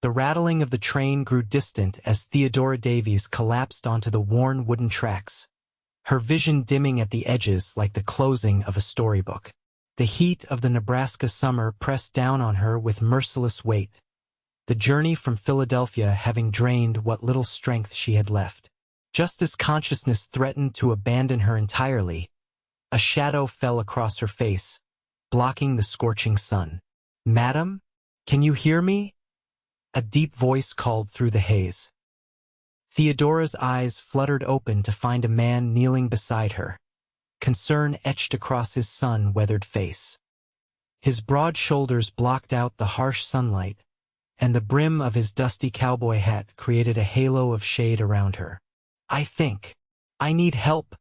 The rattling of the train grew distant as Theodora Davies collapsed onto the worn wooden tracks, her vision dimming at the edges like the closing of a storybook. The heat of the Nebraska summer pressed down on her with merciless weight, the journey from Philadelphia having drained what little strength she had left. Just as consciousness threatened to abandon her entirely, a shadow fell across her face, blocking the scorching sun. "Madam, can you hear me?" A deep voice called through the haze. Theodora's eyes fluttered open to find a man kneeling beside her, concern etched across his sun-weathered face. His broad shoulders blocked out the harsh sunlight, and the brim of his dusty cowboy hat created a halo of shade around her. I need help,"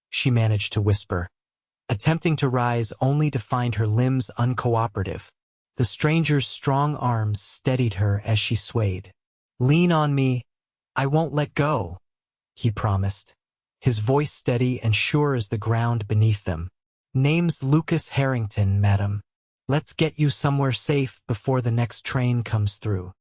she managed to whisper, attempting to rise only to find her limbs uncooperative. The stranger's strong arms steadied her as she swayed. "Lean on me, I won't let go," he promised, his voice steady and sure as the ground beneath them. "Name's Lucas Harrington, madam. Let's get you somewhere safe before the next train comes through."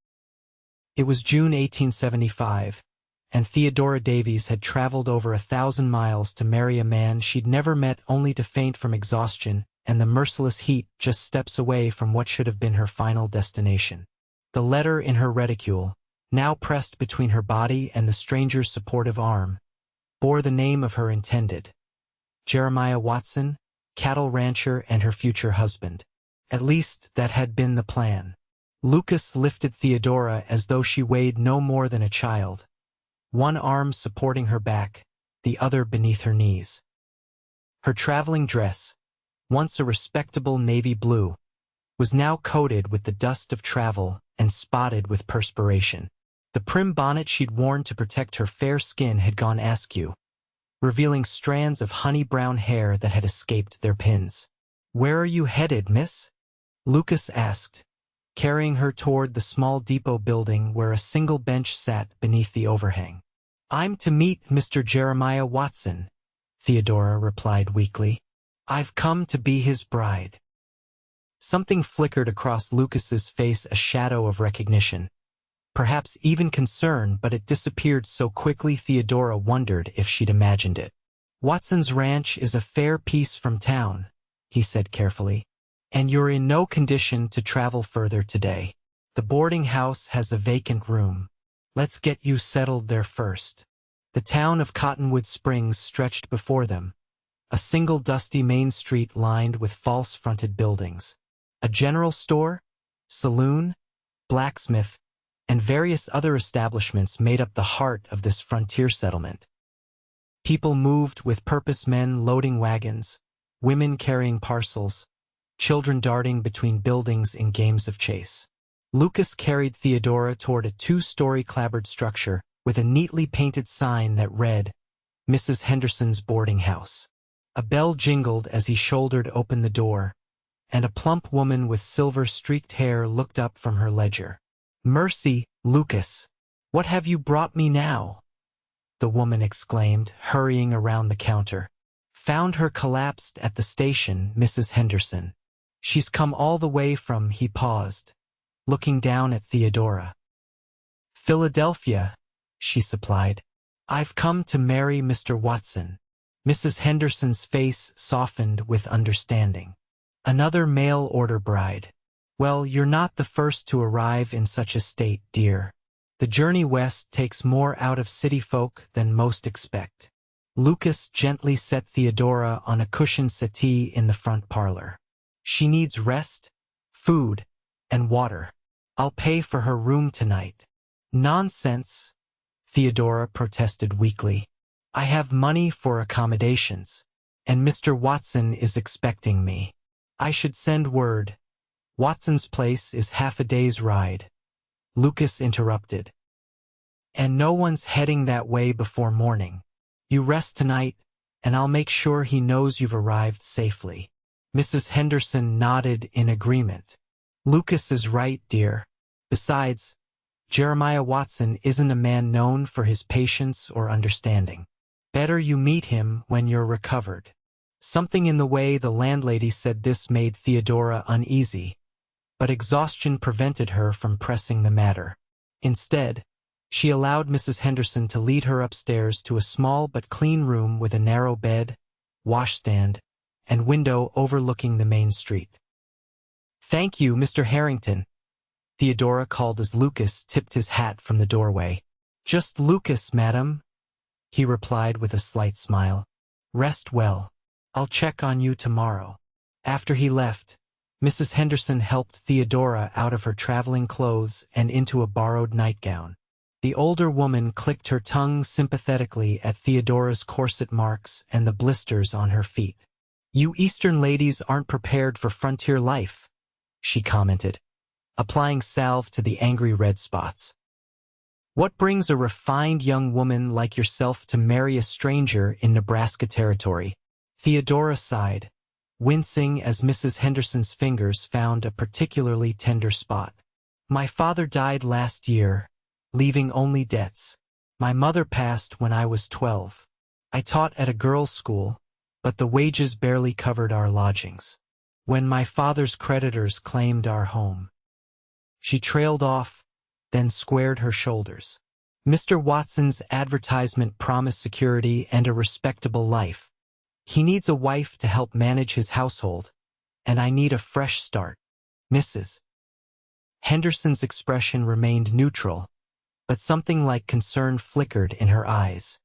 It was June 1875, and Theodora Davies had traveled over 1,000 miles to marry a man she'd never met, only to faint from exhaustion and the merciless heat just steps away from what should have been her final destination. The letter in her reticule, now pressed between her body and the stranger's supportive arm, bore the name of her intended, Jeremiah Watson, cattle rancher and her future husband. At least that had been the plan. Lucas lifted Theodora as though she weighed no more than a child, one arm supporting her back, the other beneath her knees. Her traveling dress, once a respectable navy blue, was now coated with the dust of travel and spotted with perspiration. The prim bonnet she'd worn to protect her fair skin had gone askew, revealing strands of honey-brown hair that had escaped their pins. "Where are you headed, miss?" Lucas asked, carrying her toward the small depot building where a single bench sat beneath the overhang. "I'm to meet Mr. Jeremiah Watson," Theodora replied weakly. "I've come to be his bride." Something flickered across Lucas's face, a shadow of recognition, perhaps even concern, but it disappeared so quickly Theodora wondered if she'd imagined it. "Watson's ranch is a fair piece from town," he said carefully, "and you're in no condition to travel further today. The boarding house has a vacant room. Let's get you settled there first." The town of Cottonwood Springs stretched before them, a single dusty main street lined with false-fronted buildings. A general store, saloon, blacksmith, and various other establishments made up the heart of this frontier settlement. People moved with purpose, men loading wagons, women carrying parcels, children darting between buildings in games of chase. Lucas carried Theodora toward a 2-story clapboard structure with a neatly painted sign that read, "Mrs. Henderson's Boarding House." A bell jingled as he shouldered open the door, and a plump woman with silver-streaked hair looked up from her ledger. "Mercy, Lucas, what have you brought me now?" the woman exclaimed, hurrying around the counter. "Found her collapsed at the station, Mrs. Henderson. She's come all the way from," he paused, looking down at Theodora. "Philadelphia," she supplied. "I've come to marry Mr. Watson." Mrs. Henderson's face softened with understanding. "Another mail-order bride. Well, you're not the first to arrive in such a state, dear. The journey west takes more out of city folk than most expect." Lucas gently set Theodora on a cushioned settee in the front parlor. "She needs rest, food, and water. I'll pay for her room tonight." "Nonsense," Theodora protested weakly. "I have money for accommodations, and Mr. Watson is expecting me. I should send word. Watson's place is half a day's ride," Lucas interrupted. "And no one's heading that way before morning. You rest tonight, and I'll make sure he knows you've arrived safely." Mrs. Henderson nodded in agreement. "Lucas is right, dear. Besides, Jeremiah Watson isn't a man known for his patience or understanding. Better you meet him when you're recovered." Something in the way the landlady said this made Theodora uneasy, but exhaustion prevented her from pressing the matter. Instead, she allowed Mrs. Henderson to lead her upstairs to a small but clean room with a narrow bed, washstand, and window overlooking the main street. "Thank you, Mr. Harrington," Theodora called as Lucas tipped his hat from the doorway. "Just Lucas, madam," he replied with a slight smile. "Rest well. I'll check on you tomorrow." After he left, Mrs. Henderson helped Theodora out of her traveling clothes and into a borrowed nightgown. The older woman clicked her tongue sympathetically at Theodora's corset marks and the blisters on her feet. "You Eastern ladies aren't prepared for frontier life," she commented, applying salve to the angry red spots. "What brings a refined young woman like yourself to marry a stranger in Nebraska territory?" Theodora sighed, wincing as Mrs. Henderson's fingers found a particularly tender spot. "My father died last year, leaving only debts. My mother passed when I was 12. I taught at a girls' school, but the wages barely covered our lodgings. When my father's creditors claimed our home." She trailed off, then squared her shoulders. "Mr. Watson's advertisement promised security and a respectable life. He needs a wife to help manage his household, and I need a fresh start." Mrs. Henderson's expression remained neutral, but something like concern flickered in her eyes.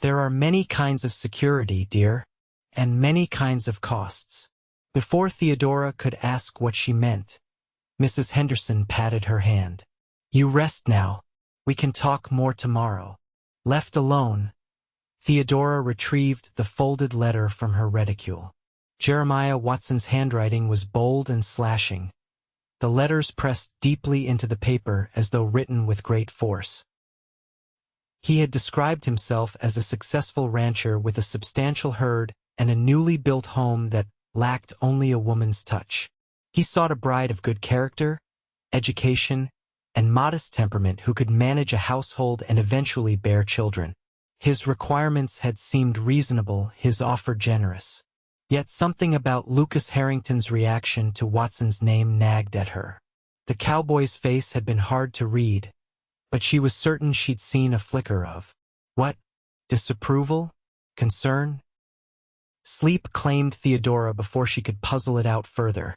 "There are many kinds of security, dear, and many kinds of costs." Before Theodora could ask what she meant, Mrs. Henderson patted her hand. "You rest now. We can talk more tomorrow." Left alone, Theodora retrieved the folded letter from her reticule. Jeremiah Watson's handwriting was bold and slashing, the letters pressed deeply into the paper as though written with great force. He had described himself as a successful rancher with a substantial herd and a newly built home that lacked only a woman's touch. He sought a bride of good character, education, and modest temperament who could manage a household and eventually bear children. His requirements had seemed reasonable, his offer generous. Yet something about Lucas Harrington's reaction to Watson's name nagged at her. The cowboy's face had been hard to read, but she was certain she'd seen a flicker of what? Disapproval? Concern? Sleep claimed Theodora before she could puzzle it out further.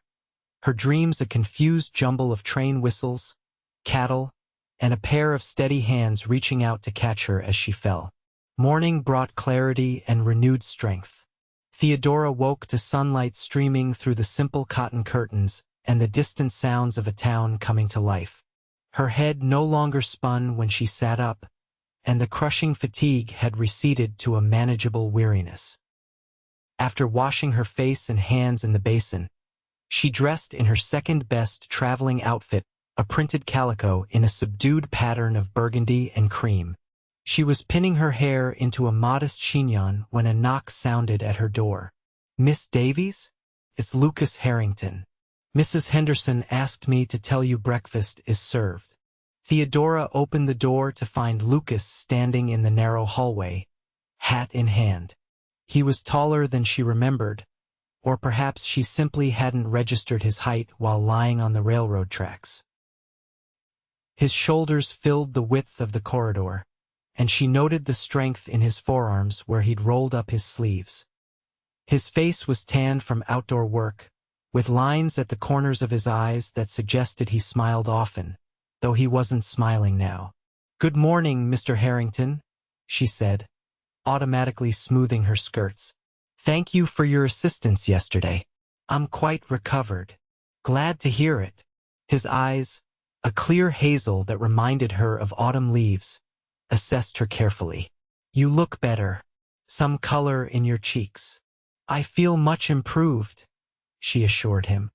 Her dreams a confused jumble of train whistles, cattle, and a pair of steady hands reaching out to catch her as she fell. Morning brought clarity and renewed strength. Theodora woke to sunlight streaming through the simple cotton curtains and the distant sounds of a town coming to life. Her head no longer spun when she sat up, and the crushing fatigue had receded to a manageable weariness. After washing her face and hands in the basin, she dressed in her second-best traveling outfit, a printed calico in a subdued pattern of burgundy and cream. She was pinning her hair into a modest chignon when a knock sounded at her door. "Miss Davies? It's Lucas Harrington. Mrs. Henderson asked me to tell you breakfast is served." Theodora opened the door to find Lucas standing in the narrow hallway, hat in hand. He was taller than she remembered, or perhaps she simply hadn't registered his height while lying on the railroad tracks. His shoulders filled the width of the corridor, and she noted the strength in his forearms where he'd rolled up his sleeves. His face was tanned from outdoor work, with lines at the corners of his eyes that suggested he smiled often, though he wasn't smiling now. "Good morning, Mr. Harrington," she said, automatically smoothing her skirts. "Thank you for your assistance yesterday. I'm quite recovered." "Glad to hear it." His eyes, a clear hazel that reminded her of autumn leaves, assessed her carefully. "You look better. Some color in your cheeks." "I feel much improved," she assured him.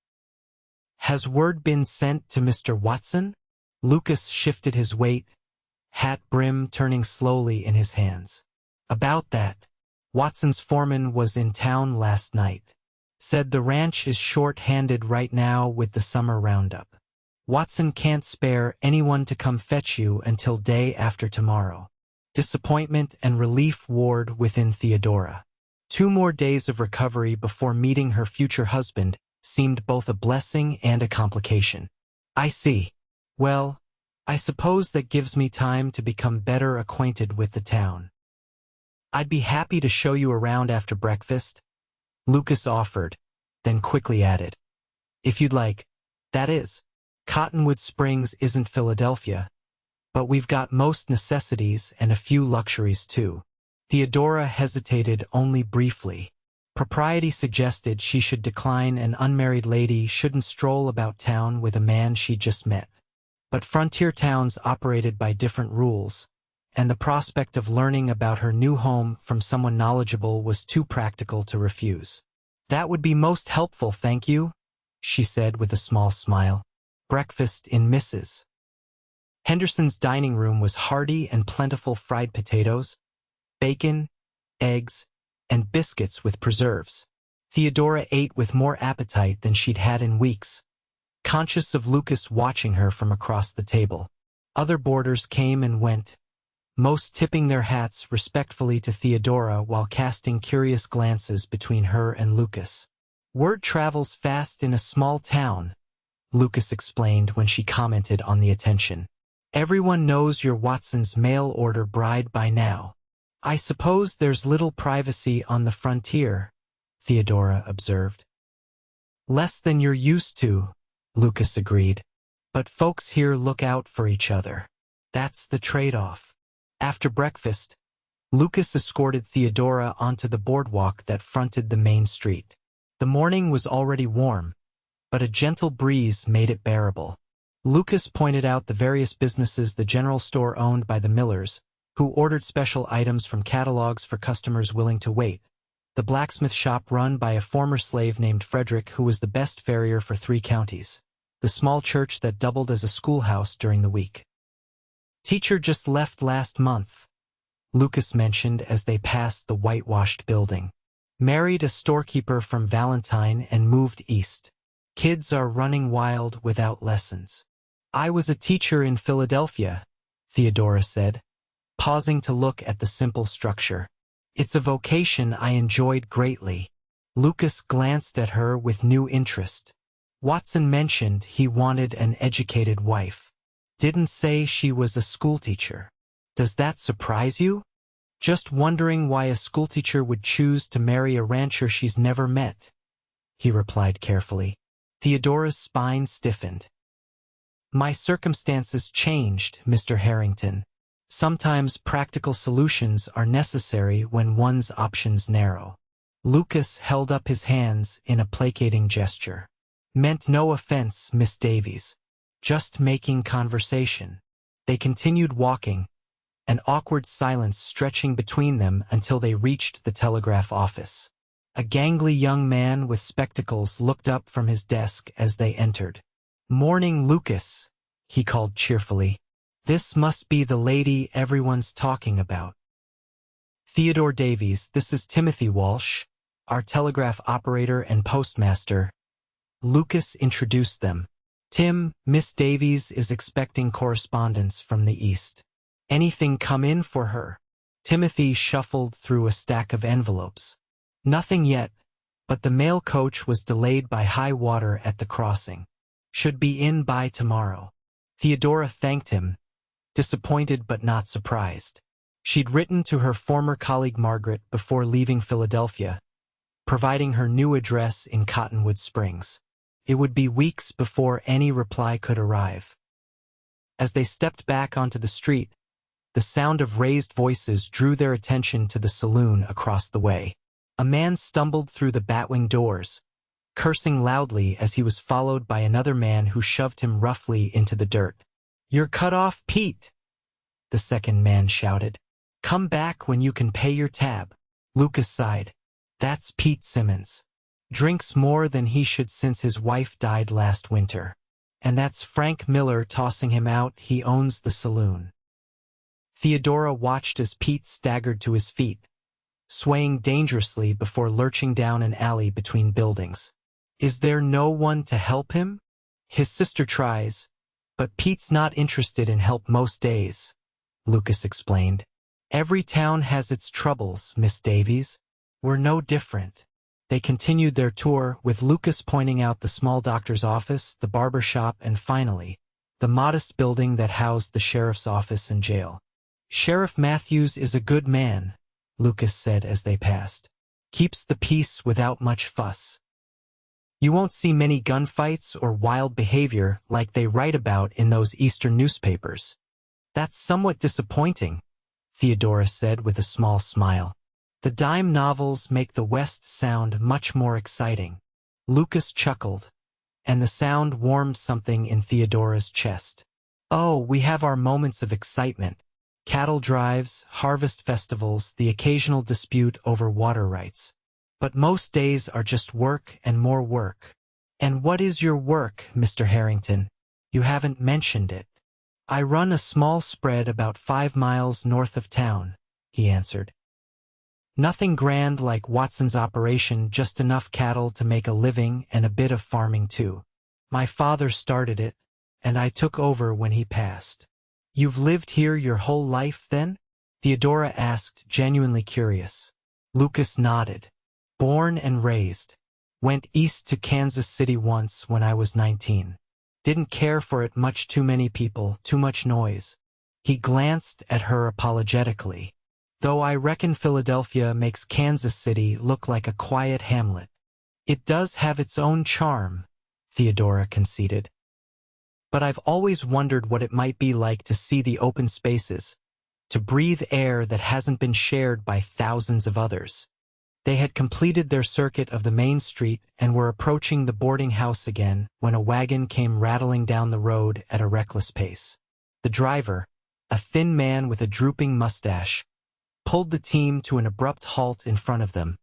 "Has word been sent to Mr. Watson?" Lucas shifted his weight, hat brim turning slowly in his hands. "About that, Watson's foreman was in town last night. Said the ranch is short-handed right now with the summer roundup. Watson can't spare anyone to come fetch you until day after tomorrow." Disappointment and relief warred within Theodora. 2 more days of recovery before meeting her future husband, seemed both a blessing and a complication. I see. Well, I suppose that gives me time to become better acquainted with the town. I'd be happy to show you around after breakfast, Lucas offered, then quickly added. If you'd like, that is. Cottonwood Springs isn't Philadelphia, but we've got most necessities and a few luxuries too. Theodora hesitated only briefly. Propriety suggested she should decline. An unmarried lady shouldn't stroll about town with a man she'd just met. But frontier towns operated by different rules, and the prospect of learning about her new home from someone knowledgeable was too practical to refuse. That would be most helpful, thank you, she said with a small smile. Breakfast in Mrs. Henderson's dining room was hearty and plentiful: fried potatoes, bacon, eggs, and biscuits with preserves. Theodora ate with more appetite than she'd had in weeks, conscious of Lucas watching her from across the table. Other boarders came and went, most tipping their hats respectfully to Theodora while casting curious glances between her and Lucas. Word travels fast in a small town, Lucas explained when she commented on the attention. Everyone knows you're Watson's mail-order bride by now. I suppose there's little privacy on the frontier, Theodora observed. Less than you're used to, Lucas agreed. But folks here look out for each other. That's the trade-off. After breakfast, Lucas escorted Theodora onto the boardwalk that fronted the main street. The morning was already warm, but a gentle breeze made it bearable. Lucas pointed out the various businesses: the general store owned by the Millers, who ordered special items from catalogs for customers willing to wait, the blacksmith shop run by a former slave named Frederick who was the best farrier for 3 counties, the small church that doubled as a schoolhouse during the week. Teacher just left last month, Lucas mentioned as they passed the whitewashed building. Married a storekeeper from Valentine and moved east. Kids are running wild without lessons. I was a teacher in Philadelphia, Theodora said, pausing to look at the simple structure. It's a vocation I enjoyed greatly. Lucas glanced at her with new interest. Watson mentioned he wanted an educated wife. Didn't say she was a schoolteacher. Does that surprise you? Just wondering why a schoolteacher would choose to marry a rancher she's never met, he replied carefully. Theodora's spine stiffened. My circumstances changed, Mr. Harrington. Sometimes practical solutions are necessary when one's options narrow. Lucas held up his hands in a placating gesture. Meant no offense, Miss Davies. Just making conversation. They continued walking, an awkward silence stretching between them until they reached the telegraph office. A gangly young man with spectacles looked up from his desk as they entered. Morning, Lucas, he called cheerfully. This must be the lady everyone's talking about. Theodora Davies, this is Timothy Walsh, our telegraph operator and postmaster. Lucas introduced them. Tim, Miss Davies is expecting correspondence from the east. Anything come in for her? Timothy shuffled through a stack of envelopes. Nothing yet, but the mail coach was delayed by high water at the crossing. Should be in by tomorrow. Theodora thanked him, disappointed but not surprised. She'd written to her former colleague Margaret before leaving Philadelphia, providing her new address in Cottonwood Springs. It would be weeks before any reply could arrive. As they stepped back onto the street, the sound of raised voices drew their attention to the saloon across the way. A man stumbled through the batwing doors, cursing loudly as he was followed by another man who shoved him roughly into the dirt. You're cut off, Pete, the second man shouted. Come back when you can pay your tab. Lucas sighed. That's Pete Simmons. Drinks more than he should since his wife died last winter. And that's Frank Miller tossing him out. He owns the saloon. Theodora watched as Pete staggered to his feet, swaying dangerously before lurching down an alley between buildings. Is there no one to help him? His sister tries, but Pete's not interested in help most days, Lucas explained. Every town has its troubles, Miss Davies. We're no different. They continued their tour, with Lucas pointing out the small doctor's office, the barber shop, and finally, the modest building that housed the sheriff's office and jail. "Sheriff Matthews is a good man," Lucas said as they passed. "Keeps the peace without much fuss. You won't see many gunfights or wild behavior like they write about in those Eastern newspapers." "That's somewhat disappointing," Theodora said with a small smile. "The dime novels make the West sound much more exciting." Lucas chuckled, and the sound warmed something in Theodora's chest. "Oh, we have our moments of excitement. Cattle drives, harvest festivals, the occasional dispute over water rights. But most days are just work and more work." "And what is your work, Mr. Harrington? You haven't mentioned it." "I run a small spread about 5 miles north of town," he answered. "Nothing grand like Watson's operation, just enough cattle to make a living and a bit of farming too. My father started it, and I took over when he passed." "You've lived here your whole life, then?" Theodora asked, genuinely curious. Lucas nodded. "Born and raised. Went east to Kansas City once when I was 19. Didn't care for it much, too many people, too much noise." He glanced at her apologetically. "Though I reckon Philadelphia makes Kansas City look like a quiet hamlet." "It does have its own charm," Theodora conceded. "But I've always wondered what it might be like to see the open spaces, to breathe air that hasn't been shared by thousands of others." They had completed their circuit of the main street and were approaching the boarding house again when a wagon came rattling down the road at a reckless pace. The driver, a thin man with a drooping mustache, pulled the team to an abrupt halt in front of them,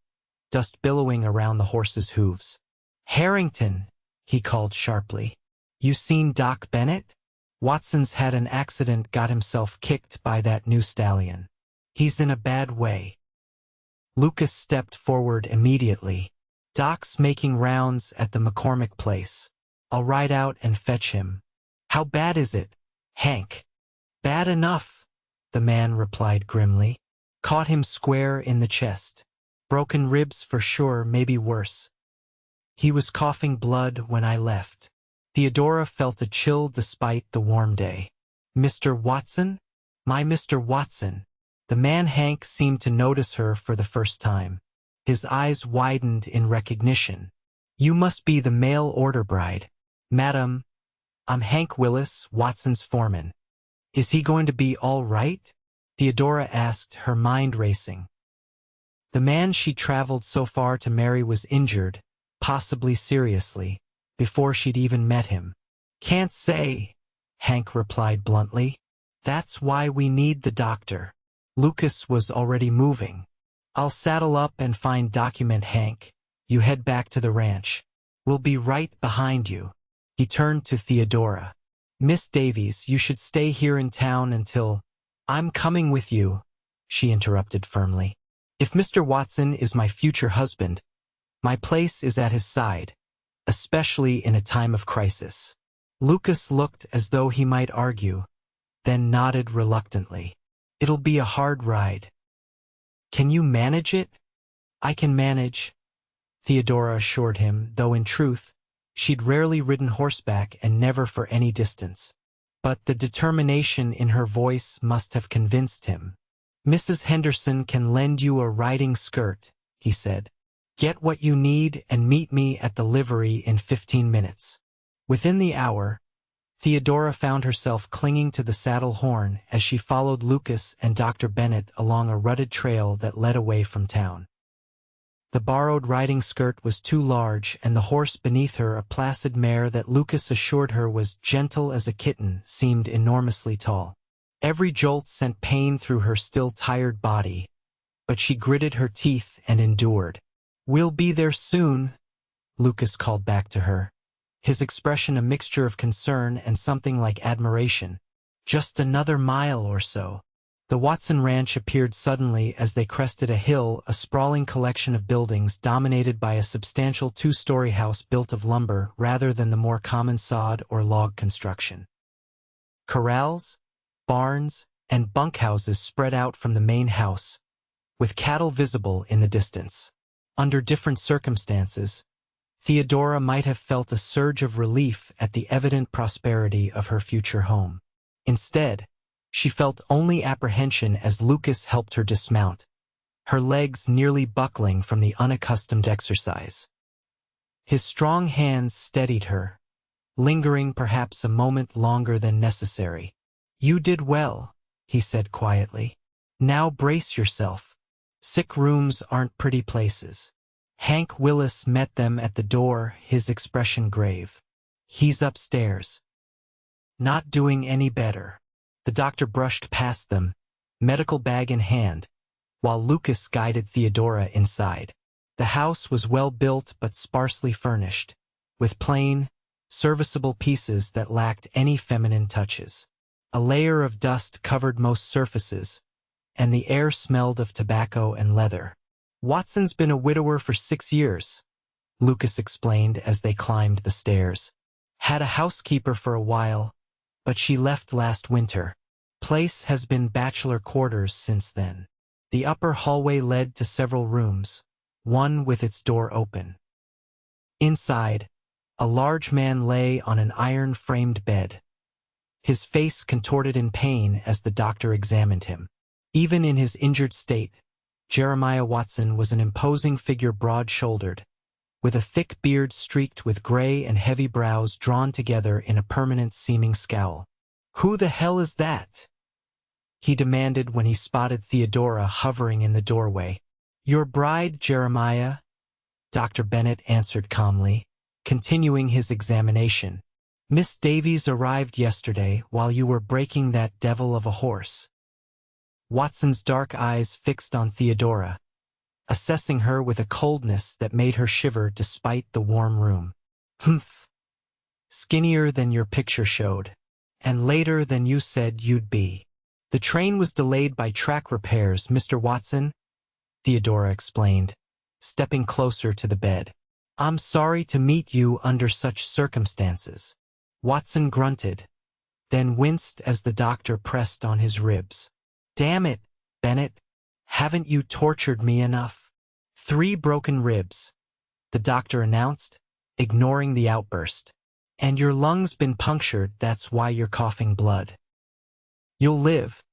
dust billowing around the horse's hooves. "Harrington," he called sharply. "You seen Doc Bennett? Watson's had an accident, got himself kicked by that new stallion. He's in a bad way." Lucas stepped forward immediately. "Doc's making rounds at the McCormick place. I'll ride out and fetch him." "How bad is it, Hank?" "Bad enough," the man replied grimly. "Caught him square in the chest. Broken ribs for sure, maybe worse. He was coughing blood when I left." Theodora felt a chill despite the warm day. "Mr. Watson? My Mr. Watson." The man Hank seemed to notice her for the first time. His eyes widened in recognition. "You must be the mail order bride." "Madam, I'm Hank Willis, Watson's foreman." "Is he going to be all right?" Theodora asked, her mind racing. The man she traveled so far to marry was injured, possibly seriously, before she'd even met him. "Can't say," Hank replied bluntly. "That's why we need the doctor." Lucas was already moving. "I'll saddle up and find document, Hank. You head back to the ranch. We'll be right behind you." He turned to Theodora. "Miss Davies, you should stay here in town until—" "I'm coming with you," she interrupted firmly. "If Mr. Watson is my future husband, my place is at his side, especially in a time of crisis." Lucas looked as though he might argue, then nodded reluctantly. "It'll be a hard ride." "Can you manage it?" "I can manage," Theodora assured him, though in truth, she'd rarely ridden horseback and never for any distance. But the determination in her voice must have convinced him. "Mrs. Henderson can lend you a riding skirt," he said. "Get what you need and meet me at the livery in 15 minutes. Within the hour, Theodora found herself clinging to the saddle horn as she followed Lucas and Dr. Bennett along a rutted trail that led away from town. The borrowed riding skirt was too large, and the horse beneath her, a placid mare that Lucas assured her was gentle as a kitten, seemed enormously tall. Every jolt sent pain through her still tired body, but she gritted her teeth and endured. "We'll be there soon," Lucas called back to her, his expression a mixture of concern and something like admiration. "Just another mile or so." The Watson Ranch appeared suddenly as they crested a hill, a sprawling collection of buildings dominated by a substantial 2-story house built of lumber rather than the more common sod or log construction. Corrals, barns, and bunkhouses spread out from the main house, with cattle visible in the distance. Under different circumstances, Theodora might have felt a surge of relief at the evident prosperity of her future home. Instead, she felt only apprehension as Lucas helped her dismount, her legs nearly buckling from the unaccustomed exercise. His strong hands steadied her, lingering perhaps a moment longer than necessary. "You did well," he said quietly. "Now brace yourself. Sick rooms aren't pretty places." Hank Willis met them at the door, his expression grave. "He's upstairs. Not doing any better." The doctor brushed past them, medical bag in hand, while Lucas guided Theodora inside. The house was well built but sparsely furnished, with plain, serviceable pieces that lacked any feminine touches. A layer of dust covered most surfaces, and the air smelled of tobacco and leather. "Watson's been a widower for 6 years," Lucas explained as they climbed the stairs. "Had a housekeeper for a while, but she left last winter. Place has been bachelor quarters since then." The upper hallway led to several rooms, one with its door open. Inside, a large man lay on an iron-framed bed, his face contorted in pain as the doctor examined him. Even in his injured state, Jeremiah Watson was an imposing figure, broad-shouldered, with a thick beard streaked with gray and heavy brows drawn together in a permanent-seeming scowl. "Who the hell is that?" he demanded when he spotted Theodora hovering in the doorway. "Your bride, Jeremiah," Dr. Bennett answered calmly, continuing his examination. "Miss Davies arrived yesterday while you were breaking that devil of a horse." Watson's dark eyes fixed on Theodora, assessing her with a coldness that made her shiver despite the warm room. "Humph. Skinnier than your picture showed, and later than you said you'd be. The train was delayed by track repairs, Mr. Watson," Theodora explained, stepping closer to the bed. "I'm sorry to meet you under such circumstances." Watson grunted, then winced as the doctor pressed on his ribs. "Damn it, Bennett, haven't you tortured me enough?" "3 broken ribs," the doctor announced, ignoring the outburst. "And your lungs been punctured, that's why you're coughing blood. You'll live,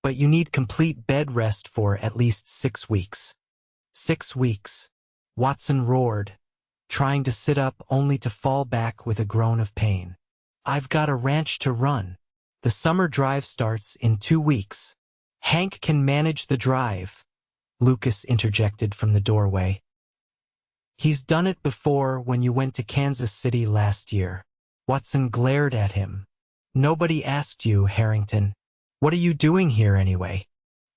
but you need complete bed rest for at least 6 weeks. 6 weeks, Watson roared, trying to sit up only to fall back with a groan of pain. "I've got a ranch to run. The summer drive starts in 2 weeks. "Hank can manage the drive," Lucas interjected from the doorway. "He's done it before when you went to Kansas City last year." Watson glared at him. "Nobody asked you, Harrington. What are you doing here anyway?"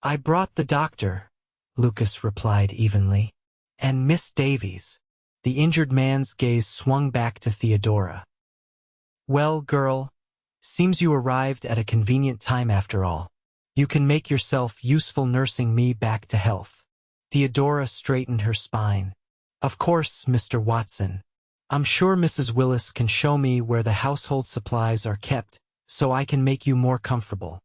"I brought the doctor," Lucas replied evenly. "And Miss Davies." The injured man's gaze swung back to Theodora. "Well, girl, seems you arrived at a convenient time after all. You can make yourself useful nursing me back to health." Theodora straightened her spine. "Of course, Mr. Watson. I'm sure Mrs. Willis can show me where the household supplies are kept so I can make you more comfortable."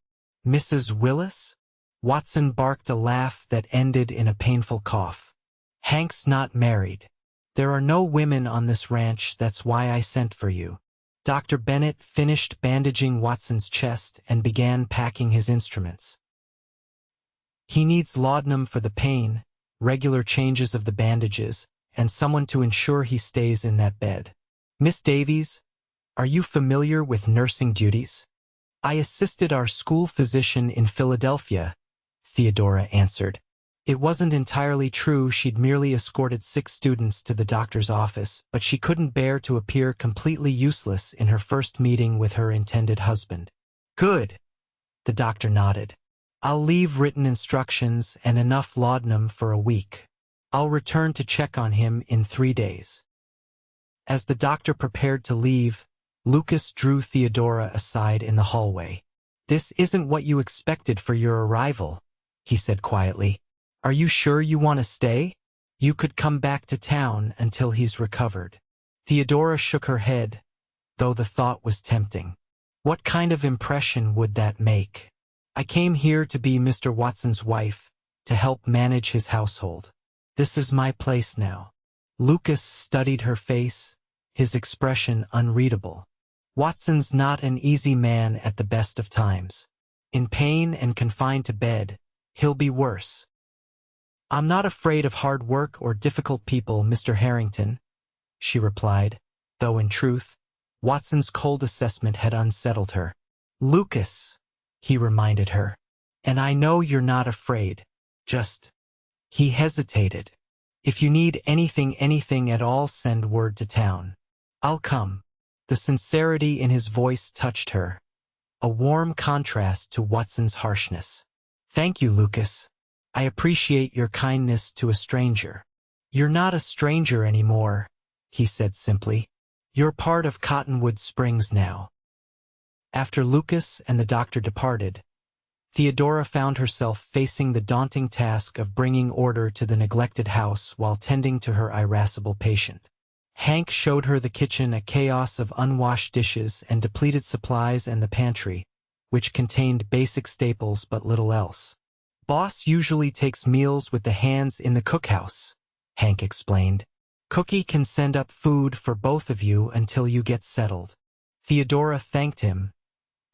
"Mrs. Willis?" Watson barked a laugh that ended in a painful cough. "Hank's not married. There are no women on this ranch, that's why I sent for you." Dr. Bennett finished bandaging Watson's chest and began packing his instruments. "He needs laudanum for the pain, regular changes of the bandages, and someone to ensure he stays in that bed. Miss Davies, are you familiar with nursing duties?" "I assisted our school physician in Philadelphia," Theodora answered. It wasn't entirely true. She'd merely escorted 6 students to the doctor's office, but she couldn't bear to appear completely useless in her first meeting with her intended husband. "Good," the doctor nodded. "I'll leave written instructions and enough laudanum for a week. I'll return to check on him in 3 days." As the doctor prepared to leave, Lucas drew Theodora aside in the hallway. "This isn't what you expected for your arrival," he said quietly. "Are you sure you want to stay? You could come back to town until he's recovered." Theodora shook her head, though the thought was tempting. What kind of impression would that make? "I came here to be Mr. Watson's wife, to help manage his household." This is my place now. Lucas studied her face, his expression unreadable. Watson's not an easy man at the best of times. In pain and confined to bed, he'll be worse. I'm not afraid of hard work or difficult people, Mr. Harrington, she replied, though in truth, Watson's cold assessment had unsettled her. Lucas, he reminded her, and I know you're not afraid. Just... He hesitated. If you need anything at all, send word to town. I'll come. The sincerity in his voice touched her, a warm contrast to Watson's harshness. Thank you, Lucas. I appreciate your kindness to a stranger. You're not a stranger anymore, he said simply. You're part of Cottonwood Springs now. After Lucas and the doctor departed, Theodora found herself facing the daunting task of bringing order to the neglected house while tending to her irascible patient. Hank showed her the kitchen, a chaos of unwashed dishes and depleted supplies, and the pantry, which contained basic staples but little else. Boss usually takes meals with the hands in the cookhouse, Hank explained. Cookie can send up food for both of you until you get settled. Theodora thanked him,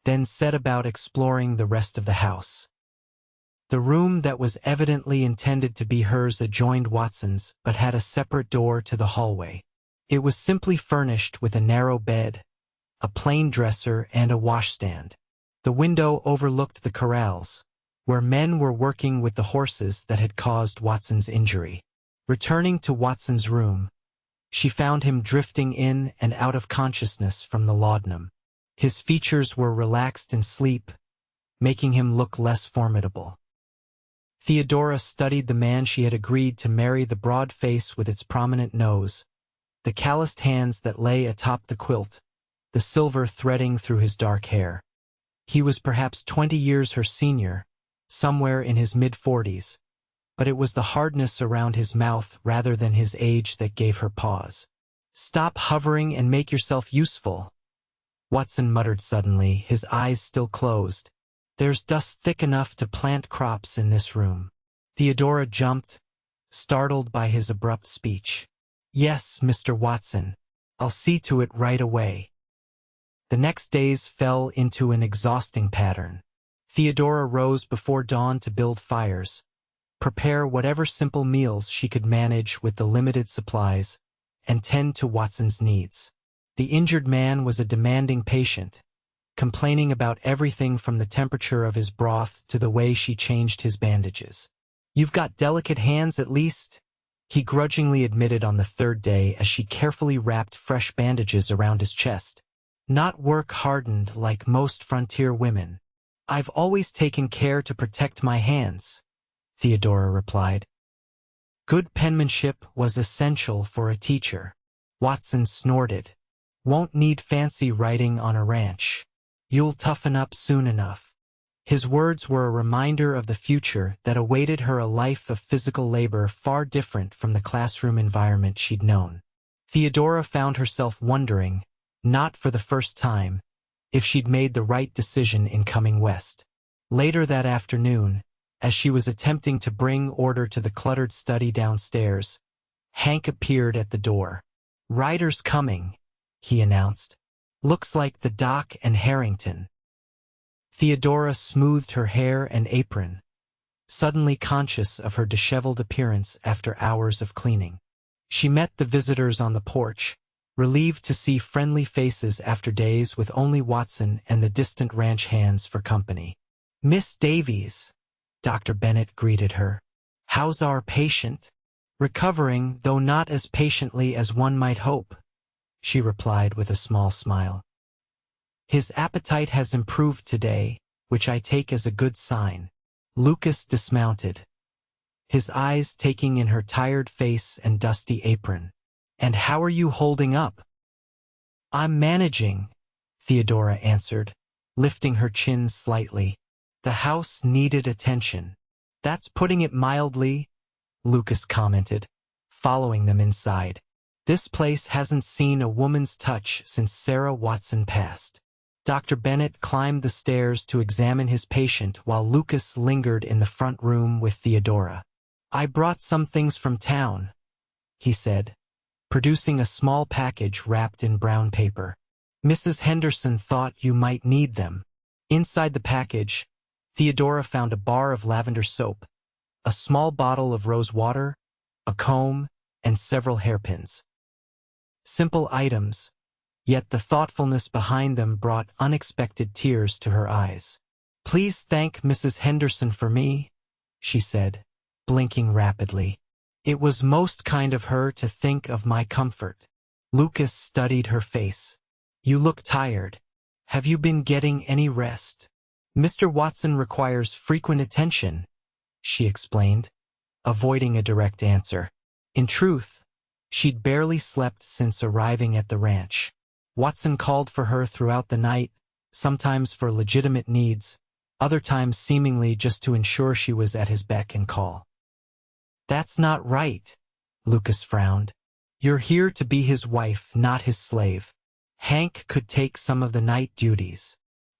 then set about exploring the rest of the house. The room that was evidently intended to be hers adjoined Watson's but had a separate door to the hallway. It was simply furnished with a narrow bed, a plain dresser, and a washstand. The window overlooked the corrals, where men were working with the horses that had caused Watson's injury. Returning to Watson's room, she found him drifting in and out of consciousness from the laudanum. His features were relaxed in sleep, making him look less formidable. Theodora studied the man she had agreed to marry, the broad face with its prominent nose, the calloused hands that lay atop the quilt, the silver threading through his dark hair. He was perhaps 20 years her senior, somewhere in his mid-40s, but it was the hardness around his mouth rather than his age that gave her pause. Stop hovering and make yourself useful, Watson muttered suddenly, his eyes still closed. There's dust thick enough to plant crops in this room. Theodora jumped, startled by his abrupt speech. Yes, Mr. Watson. I'll see to it right away. The next days fell into an exhausting pattern. Theodora rose before dawn to build fires, prepare whatever simple meals she could manage with the limited supplies, and tend to Watson's needs. The injured man was a demanding patient, complaining about everything from the temperature of his broth to the way she changed his bandages. You've got delicate hands at least, he grudgingly admitted on the third day as she carefully wrapped fresh bandages around his chest. Not work-hardened like most frontier women. I've always taken care to protect my hands, Theodora replied. Good penmanship was essential for a teacher. Watson snorted. Won't need fancy writing on a ranch. You'll toughen up soon enough. His words were a reminder of the future that awaited her, a life of physical labor far different from the classroom environment she'd known. Theodora found herself wondering, not for the first time, if she'd made the right decision in coming west. Later that afternoon, as she was attempting to bring order to the cluttered study downstairs, Hank appeared at the door. Riders coming, he announced. Looks like the Doc and Harrington. Theodora smoothed her hair and apron, suddenly conscious of her disheveled appearance after hours of cleaning. She met the visitors on the porch, relieved to see friendly faces after days with only Watson and the distant ranch hands for company. Miss Davies, Dr. Bennett greeted her. How's our patient? Recovering, though not as patiently as one might hope, she replied with a small smile. His appetite has improved today, which I take as a good sign. Lucas dismounted, his eyes taking in her tired face and dusty apron. And how are you holding up? I'm managing, Theodora answered, lifting her chin slightly. The house needed attention. That's putting it mildly, Lucas commented, following them inside. This place hasn't seen a woman's touch since Sarah Watson passed. Dr. Bennett climbed the stairs to examine his patient while Lucas lingered in the front room with Theodora. I brought some things from town, he said, producing a small package wrapped in brown paper. Mrs. Henderson thought you might need them. Inside the package, Theodora found a bar of lavender soap, a small bottle of rose water, a comb, and several hairpins. Simple items, yet the thoughtfulness behind them brought unexpected tears to her eyes. Please thank Mrs. Henderson for me, she said, blinking rapidly. It was most kind of her to think of my comfort. Lucas studied her face. You look tired. Have you been getting any rest? Mr. Watson requires frequent attention, she explained, avoiding a direct answer. In truth, she'd barely slept since arriving at the ranch. Watson called for her throughout the night, sometimes for legitimate needs, other times seemingly just to ensure she was at his beck and call. That's not right, Lucas frowned. You're here to be his wife, not his slave. Hank could take some of the night duties.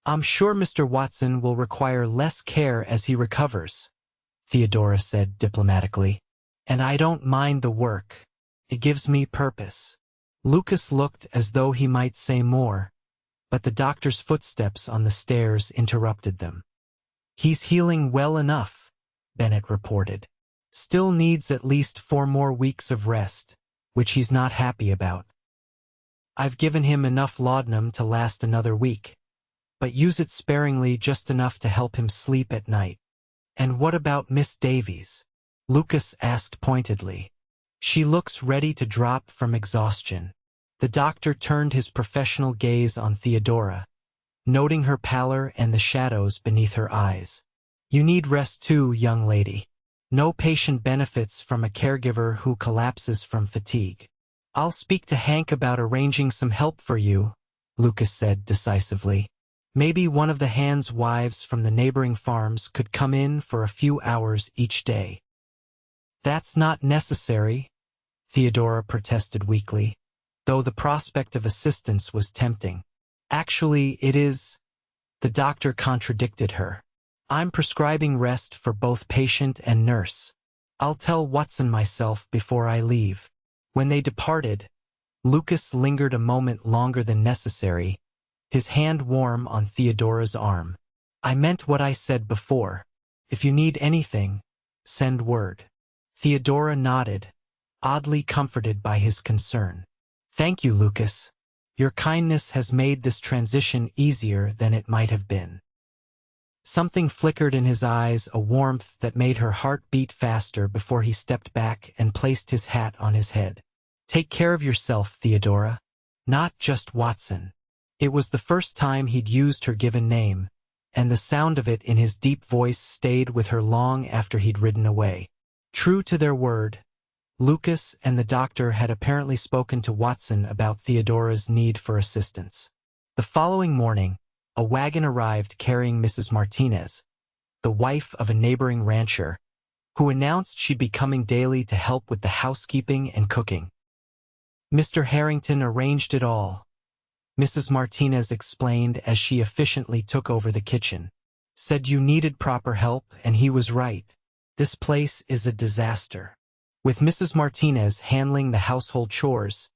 I'm sure Mr. Watson will require less care as he recovers, Theodora said diplomatically. And I don't mind the work. It gives me purpose. Lucas looked as though he might say more, but the doctor's footsteps on the stairs interrupted them. He's healing well enough, Bennett reported. Still needs at least 4 more weeks of rest, which he's not happy about. I've given him enough laudanum to last another week, but use it sparingly, just enough to help him sleep at night. And what about Miss Davies? Lucas asked pointedly. She looks ready to drop from exhaustion. The doctor turned his professional gaze on Theodora, noting her pallor and the shadows beneath her eyes. You need rest too, young lady. No patient benefits from a caregiver who collapses from fatigue. I'll speak to Hank about arranging some help for you, Lucas said decisively. Maybe one of the hands' wives from the neighboring farms could come in for a few hours each day. That's not necessary, Theodora protested weakly, though the prospect of assistance was tempting. Actually, it is. The doctor contradicted her. I'm prescribing rest for both patient and nurse. I'll tell Watson myself before I leave. When they departed, Lucas lingered a moment longer than necessary, his hand warm on Theodora's arm. I meant what I said before. If you need anything, send word. Theodora nodded, oddly comforted by his concern. Thank you, Lucas. Your kindness has made this transition easier than it might have been. Something flickered in his eyes, a warmth that made her heart beat faster before he stepped back and placed his hat on his head. Take care of yourself, Theodora. Not just Watson. It was the first time he'd used her given name, and the sound of it in his deep voice stayed with her long after he'd ridden away. True to their word, Lucas and the doctor had apparently spoken to Watson about Theodora's need for assistance. The following morning, a wagon arrived carrying Mrs. Martinez, the wife of a neighboring rancher, who announced she'd be coming daily to help with the housekeeping and cooking. Mr. Harrington arranged it all, Mrs. Martinez explained as she efficiently took over the kitchen. Said you needed proper help, and he was right. This place is a disaster. With Mrs. Martinez handling the household chores,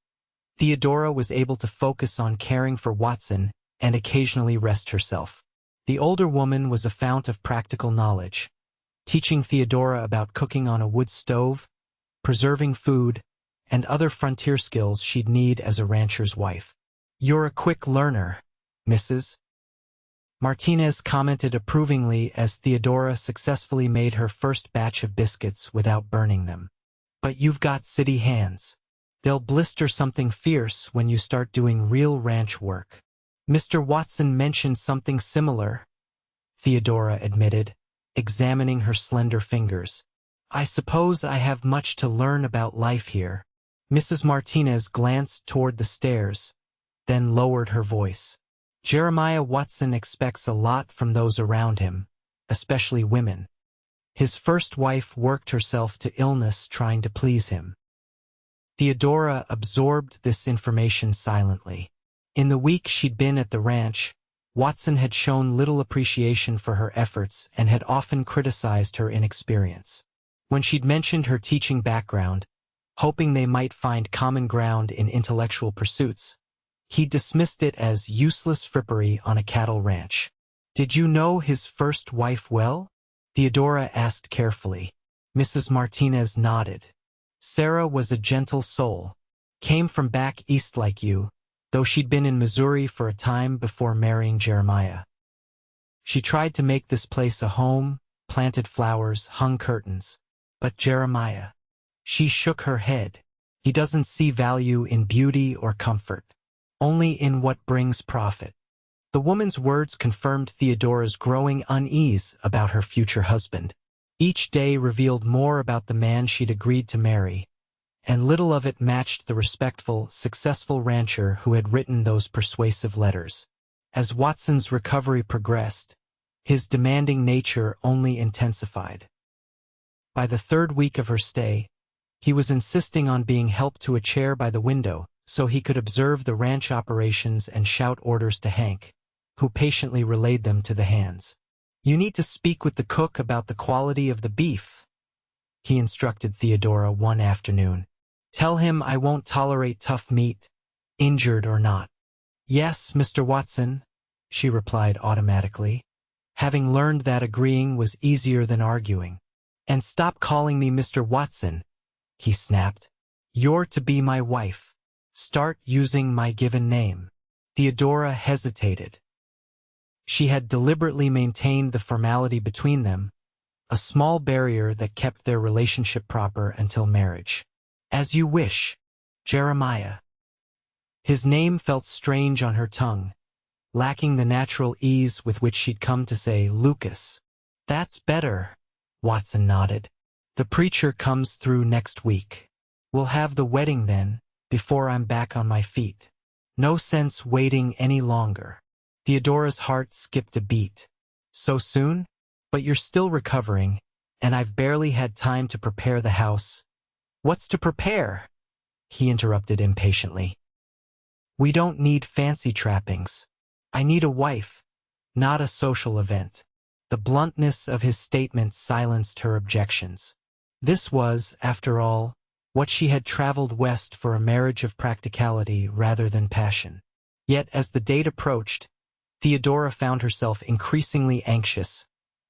Theodora was able to focus on caring for Watson and occasionally rest herself. The older woman was a fount of practical knowledge, teaching Theodora about cooking on a wood stove, preserving food, and other frontier skills she'd need as a rancher's wife. You're a quick learner, Mrs. Martinez commented approvingly as Theodora successfully made her first batch of biscuits without burning them. But you've got city hands. They'll blister something fierce when you start doing real ranch work. Mr. Watson mentioned something similar, Theodora admitted, examining her slender fingers. I suppose I have much to learn about life here. Mrs. Martinez glanced toward the stairs, then lowered her voice. Jeremiah Watson expects a lot from those around him, especially women. His first wife worked herself to illness trying to please him. Theodora absorbed this information silently. In the week she'd been at the ranch, Watson had shown little appreciation for her efforts and had often criticized her inexperience. When she'd mentioned her teaching background, hoping they might find common ground in intellectual pursuits, he dismissed it as useless frippery on a cattle ranch. "Did you know his first wife well?" Theodora asked carefully. Mrs. Martinez nodded. "Sarah was a gentle soul. Came from back east like you, though she'd been in Missouri for a time before marrying Jeremiah. She tried to make this place a home, planted flowers, hung curtains. But Jeremiah," she shook her head, "he doesn't see value in beauty or comfort, only in what brings profit." The woman's words confirmed Theodora's growing unease about her future husband. Each day revealed more about the man she'd agreed to marry, and little of it matched the respectful, successful rancher who had written those persuasive letters. As Watson's recovery progressed, his demanding nature only intensified. By the third week of her stay, he was insisting on being helped to a chair by the window so he could observe the ranch operations and shout orders to Hank, who patiently relayed them to the hands. "You need to speak with the cook about the quality of the beef," he instructed Theodora one afternoon. "Tell him I won't tolerate tough meat, injured or not." "Yes, Mr. Watson," she replied automatically, having learned that agreeing was easier than arguing. "And stop calling me Mr. Watson," he snapped. "You're to be my wife. Start using my given name." Theodora hesitated. She had deliberately maintained the formality between them, a small barrier that kept their relationship proper until marriage. "As you wish, Jeremiah." His name felt strange on her tongue, lacking the natural ease with which she'd come to say Lucas. "That's better," Watson nodded. "The preacher comes through next week. We'll have the wedding then, before I'm back on my feet. No sense waiting any longer." Theodora's heart skipped a beat. "So soon? But you're still recovering, and I've barely had time to prepare the house." "What's to prepare?" he interrupted impatiently. "We don't need fancy trappings. I need a wife, not a social event." The bluntness of his statement silenced her objections. This was, after all, what she had traveled west for, a marriage of practicality rather than passion. Yet as the date approached, Theodora found herself increasingly anxious,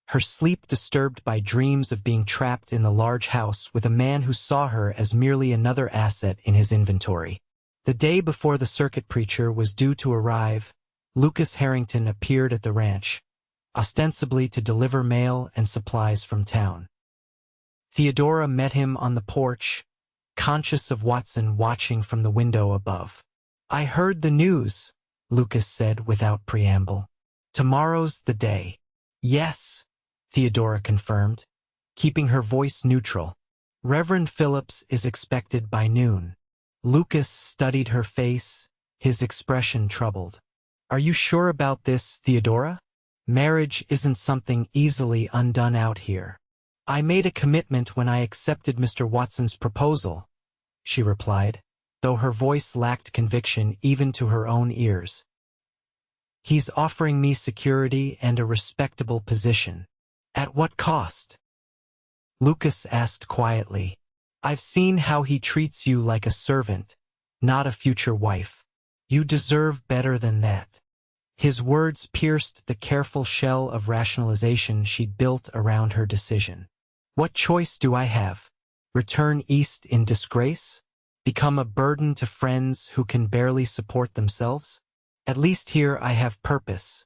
her sleep disturbed by dreams of being trapped in the large house with a man who saw her as merely another asset in his inventory. The day before the circuit preacher was due to arrive, Lucas Harrington appeared at the ranch, ostensibly to deliver mail and supplies from town. Theodora met him on the porch, conscious of Watson watching from the window above. "I heard the news," Lucas said without preamble. "Tomorrow's the day." "Yes," Theodora confirmed, keeping her voice neutral. "Reverend Phillips is expected by noon." Lucas studied her face, his expression troubled. "Are you sure about this, Theodora? Marriage isn't something easily undone out here." "I made a commitment when I accepted Mr. Watson's proposal," she replied, though her voice lacked conviction even to her own ears. "He's offering me security and a respectable position." "At what cost?" Lucas asked quietly. "I've seen how he treats you like a servant, not a future wife. You deserve better than that." His words pierced the careful shell of rationalization she'd built around her decision. "What choice do I have? Return east in disgrace? Become a burden to friends who can barely support themselves? At least here I have purpose,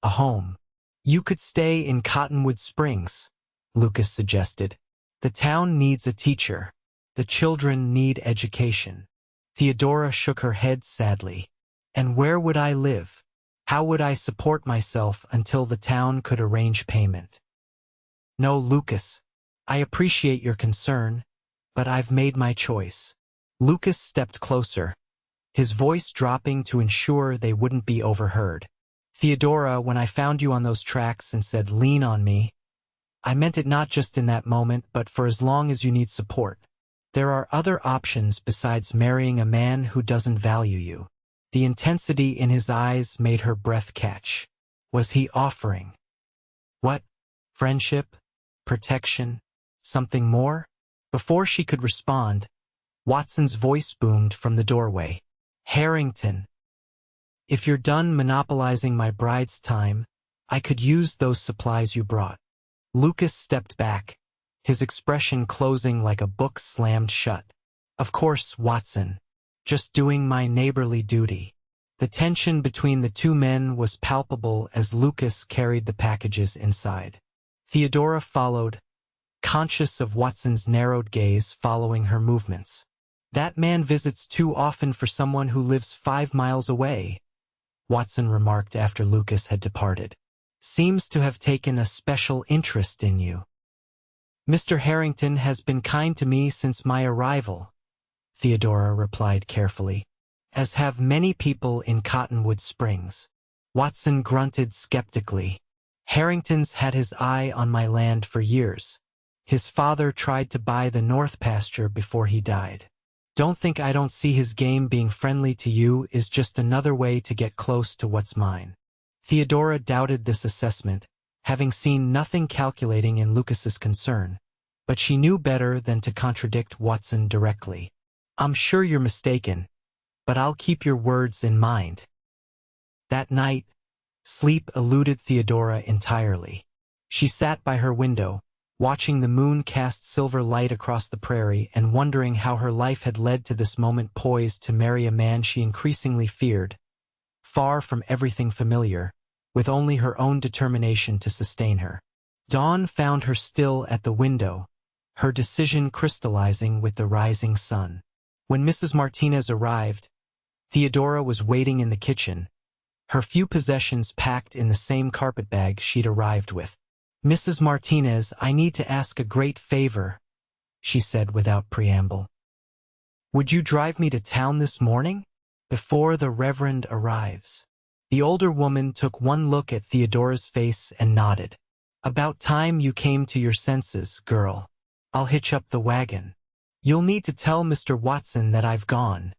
a home." "You could stay in Cottonwood Springs," Lucas suggested. "The town needs a teacher. The children need education." Theodora shook her head sadly. "And where would I live? How would I support myself until the town could arrange payment?" "No, Lucas, I appreciate your concern, but I've made my choice." Lucas stepped closer, his voice dropping to ensure they wouldn't be overheard. "Theodora, when I found you on those tracks and said, 'Lean on me,' I meant it not just in that moment, but for as long as you need support. There are other options besides marrying a man who doesn't value you." The intensity in his eyes made her breath catch. Was he offering? What? Friendship? Protection? Something more? Before she could respond, Watson's voice boomed from the doorway. Harrington, if you're done monopolizing my bride's time, I could use those supplies you brought. Lucas stepped back, his expression closing like a book slammed shut. Of course, Watson. Just doing my neighborly duty. The tension between the two men was palpable as Lucas carried the packages inside. Theodora followed, conscious of Watson's narrowed gaze following her movements. That man visits too often for someone who lives 5 miles away, Watson remarked after Lucas had departed. Seems to have taken a special interest in you. Mr. Harrington has been kind to me since my arrival, Theodora replied carefully, as have many people in Cottonwood Springs. Watson grunted skeptically. Harrington's had his eye on my land for years. His father tried to buy the north pasture before he died. Don't think I don't see his game. Being friendly to you is just another way to get close to what's mine. Theodora doubted this assessment, having seen nothing calculating in Lucas's concern, but she knew better than to contradict Watson directly. I'm sure you're mistaken, but I'll keep your words in mind. That night, sleep eluded Theodora entirely. She sat by her window, watching the moon cast silver light across the prairie and wondering how her life had led to this moment, poised to marry a man she increasingly feared, far from everything familiar, with only her own determination to sustain her. Dawn found her still at the window, her decision crystallizing with the rising sun. When Mrs. Martinez arrived, Theodora was waiting in the kitchen, her few possessions packed in the same carpetbag she'd arrived with. Mrs. Martinez, I need to ask a great favor, she said without preamble. Would you drive me to town this morning, before the Reverend arrives? The older woman took one look at Theodora's face and nodded. About time you came to your senses, girl. I'll hitch up the wagon. You'll need to tell Mr. Watson that I've gone,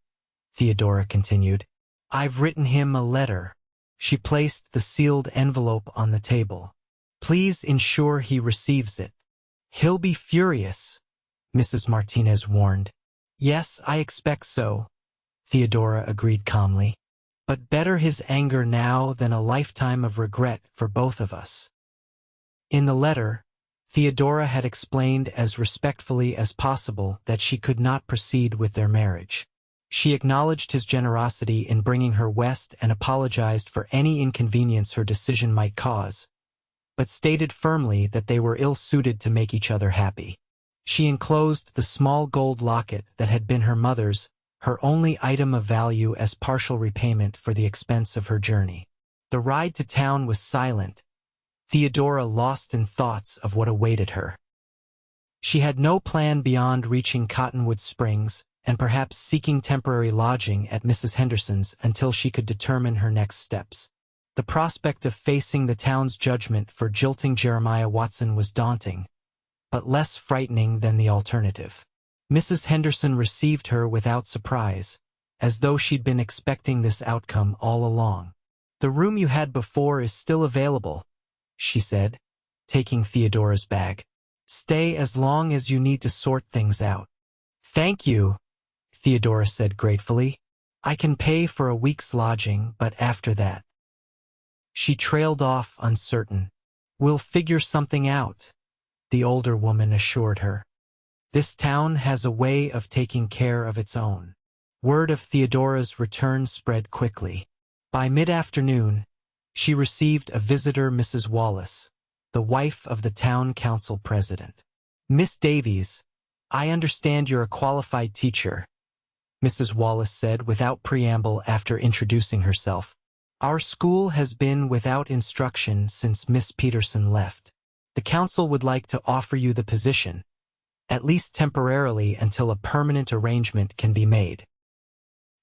Theodora continued. I've written him a letter. She placed the sealed envelope on the table. Please ensure he receives it. He'll be furious, Mrs. Martinez warned. Yes, I expect so, Theodora agreed calmly. But better his anger now than a lifetime of regret for both of us. In the letter, Theodora had explained as respectfully as possible that she could not proceed with their marriage. She acknowledged his generosity in bringing her west and apologized for any inconvenience her decision might cause, but stated firmly that they were ill-suited to make each other happy. She enclosed the small gold locket that had been her mother's, her only item of value, as partial repayment for the expense of her journey. The ride to town was silent, Theodora lost in thoughts of what awaited her. She had no plan beyond reaching Cottonwood Springs and perhaps seeking temporary lodging at Mrs. Henderson's until she could determine her next steps. The prospect of facing the town's judgment for jilting Jeremiah Watson was daunting, but less frightening than the alternative. Mrs. Henderson received her without surprise, as though she'd been expecting this outcome all along. The room you had before is still available, she said, taking Theodora's bag. Stay as long as you need to sort things out. Thank you, Theodora said gratefully. I can pay for a week's lodging, but after that. She trailed off uncertain. We'll figure something out, the older woman assured her. This town has a way of taking care of its own. Word of Theodora's return spread quickly. By mid-afternoon, she received a visitor, Mrs. Wallace, the wife of the town council president. Miss Davies, I understand you're a qualified teacher, Mrs. Wallace said without preamble after introducing herself. Our school has been without instruction since Miss Peterson left. The council would like to offer you the position, at least temporarily until a permanent arrangement can be made.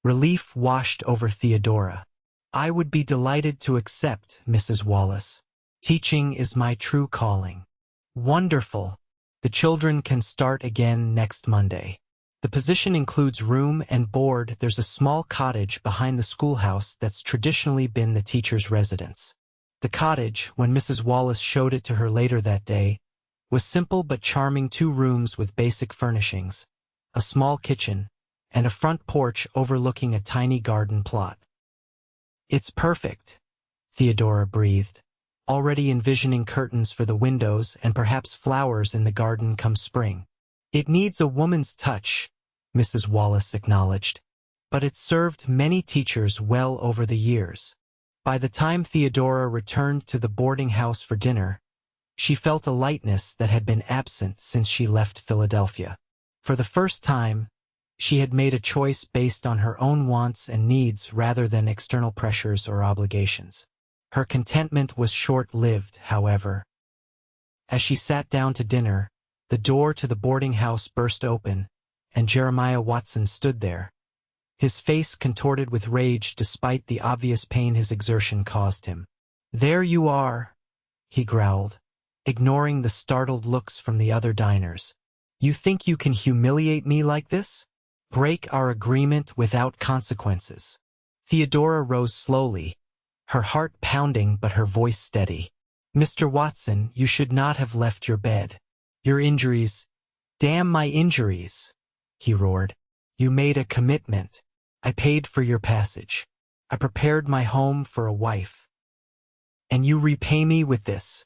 Relief washed over Theodora. I would be delighted to accept, Mrs. Wallace. Teaching is my true calling. Wonderful. The children can start again next Monday. The position includes room and board. There's a small cottage behind the schoolhouse that's traditionally been the teacher's residence. The cottage, when Mrs. Wallace showed it to her later that day, was simple but charming: 2 rooms with basic furnishings, a small kitchen, and a front porch overlooking a tiny garden plot. "It's perfect," Theodora breathed, already envisioning curtains for the windows and perhaps flowers in the garden come spring. "It needs a woman's touch," Mrs. Wallace acknowledged, "but it's served many teachers well over the years." By the time Theodora returned to the boarding house for dinner, she felt a lightness that had been absent since she left Philadelphia. For the first time, she had made a choice based on her own wants and needs rather than external pressures or obligations. Her contentment was short-lived, however. As she sat down to dinner, the door to the boarding house burst open, and Jeremiah Watson stood there, his face contorted with rage despite the obvious pain his exertion caused him. "There you are," he growled, ignoring the startled looks from the other diners. "You think you can humiliate me like this? Break our agreement without consequences." Theodora rose slowly, her heart pounding but her voice steady. "Mr. Watson, you should not have left your bed. Your injuries—" "Damn my injuries," he roared. "You made a commitment. I paid for your passage. I prepared my home for a wife. And you repay me with this."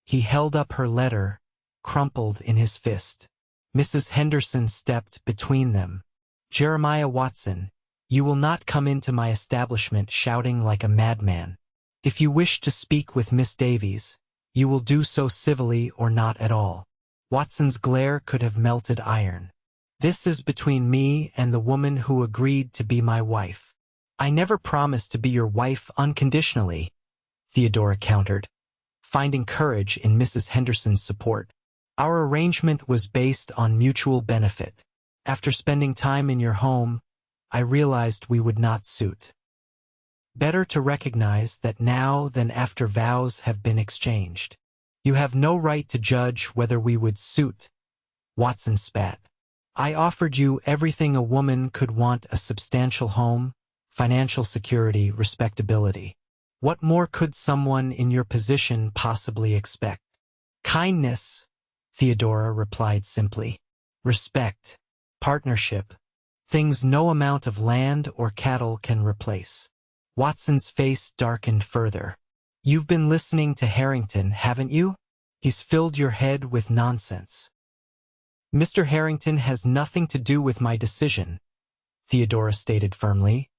He held up her letter, crumpled in his fist. Mrs. Henderson stepped between them. "Jeremiah Watson, you will not come into my establishment shouting like a madman. If you wish to speak with Miss Davies, you will do so civilly or not at all." Watson's glare could have melted iron. "This is between me and the woman who agreed to be my wife. I never promised to be your wife unconditionally," Theodora countered, finding courage in Mrs. Henderson's support. "Our arrangement was based on mutual benefit. After spending time in your home, I realized we would not suit. Better to recognize that now than after vows have been exchanged. You have no right to judge whether we would suit." Watson spat. "I offered you everything a woman could want: a substantial home, financial security, respectability. What more could someone in your position possibly expect?" "Kindness," Theodora replied simply. "Respect. Partnership. Things no amount of land or cattle can replace." Watson's face darkened further. "You've been listening to Harrington, haven't you? He's filled your head with nonsense." "Mr. Harrington has nothing to do with my decision," Theodora stated firmly,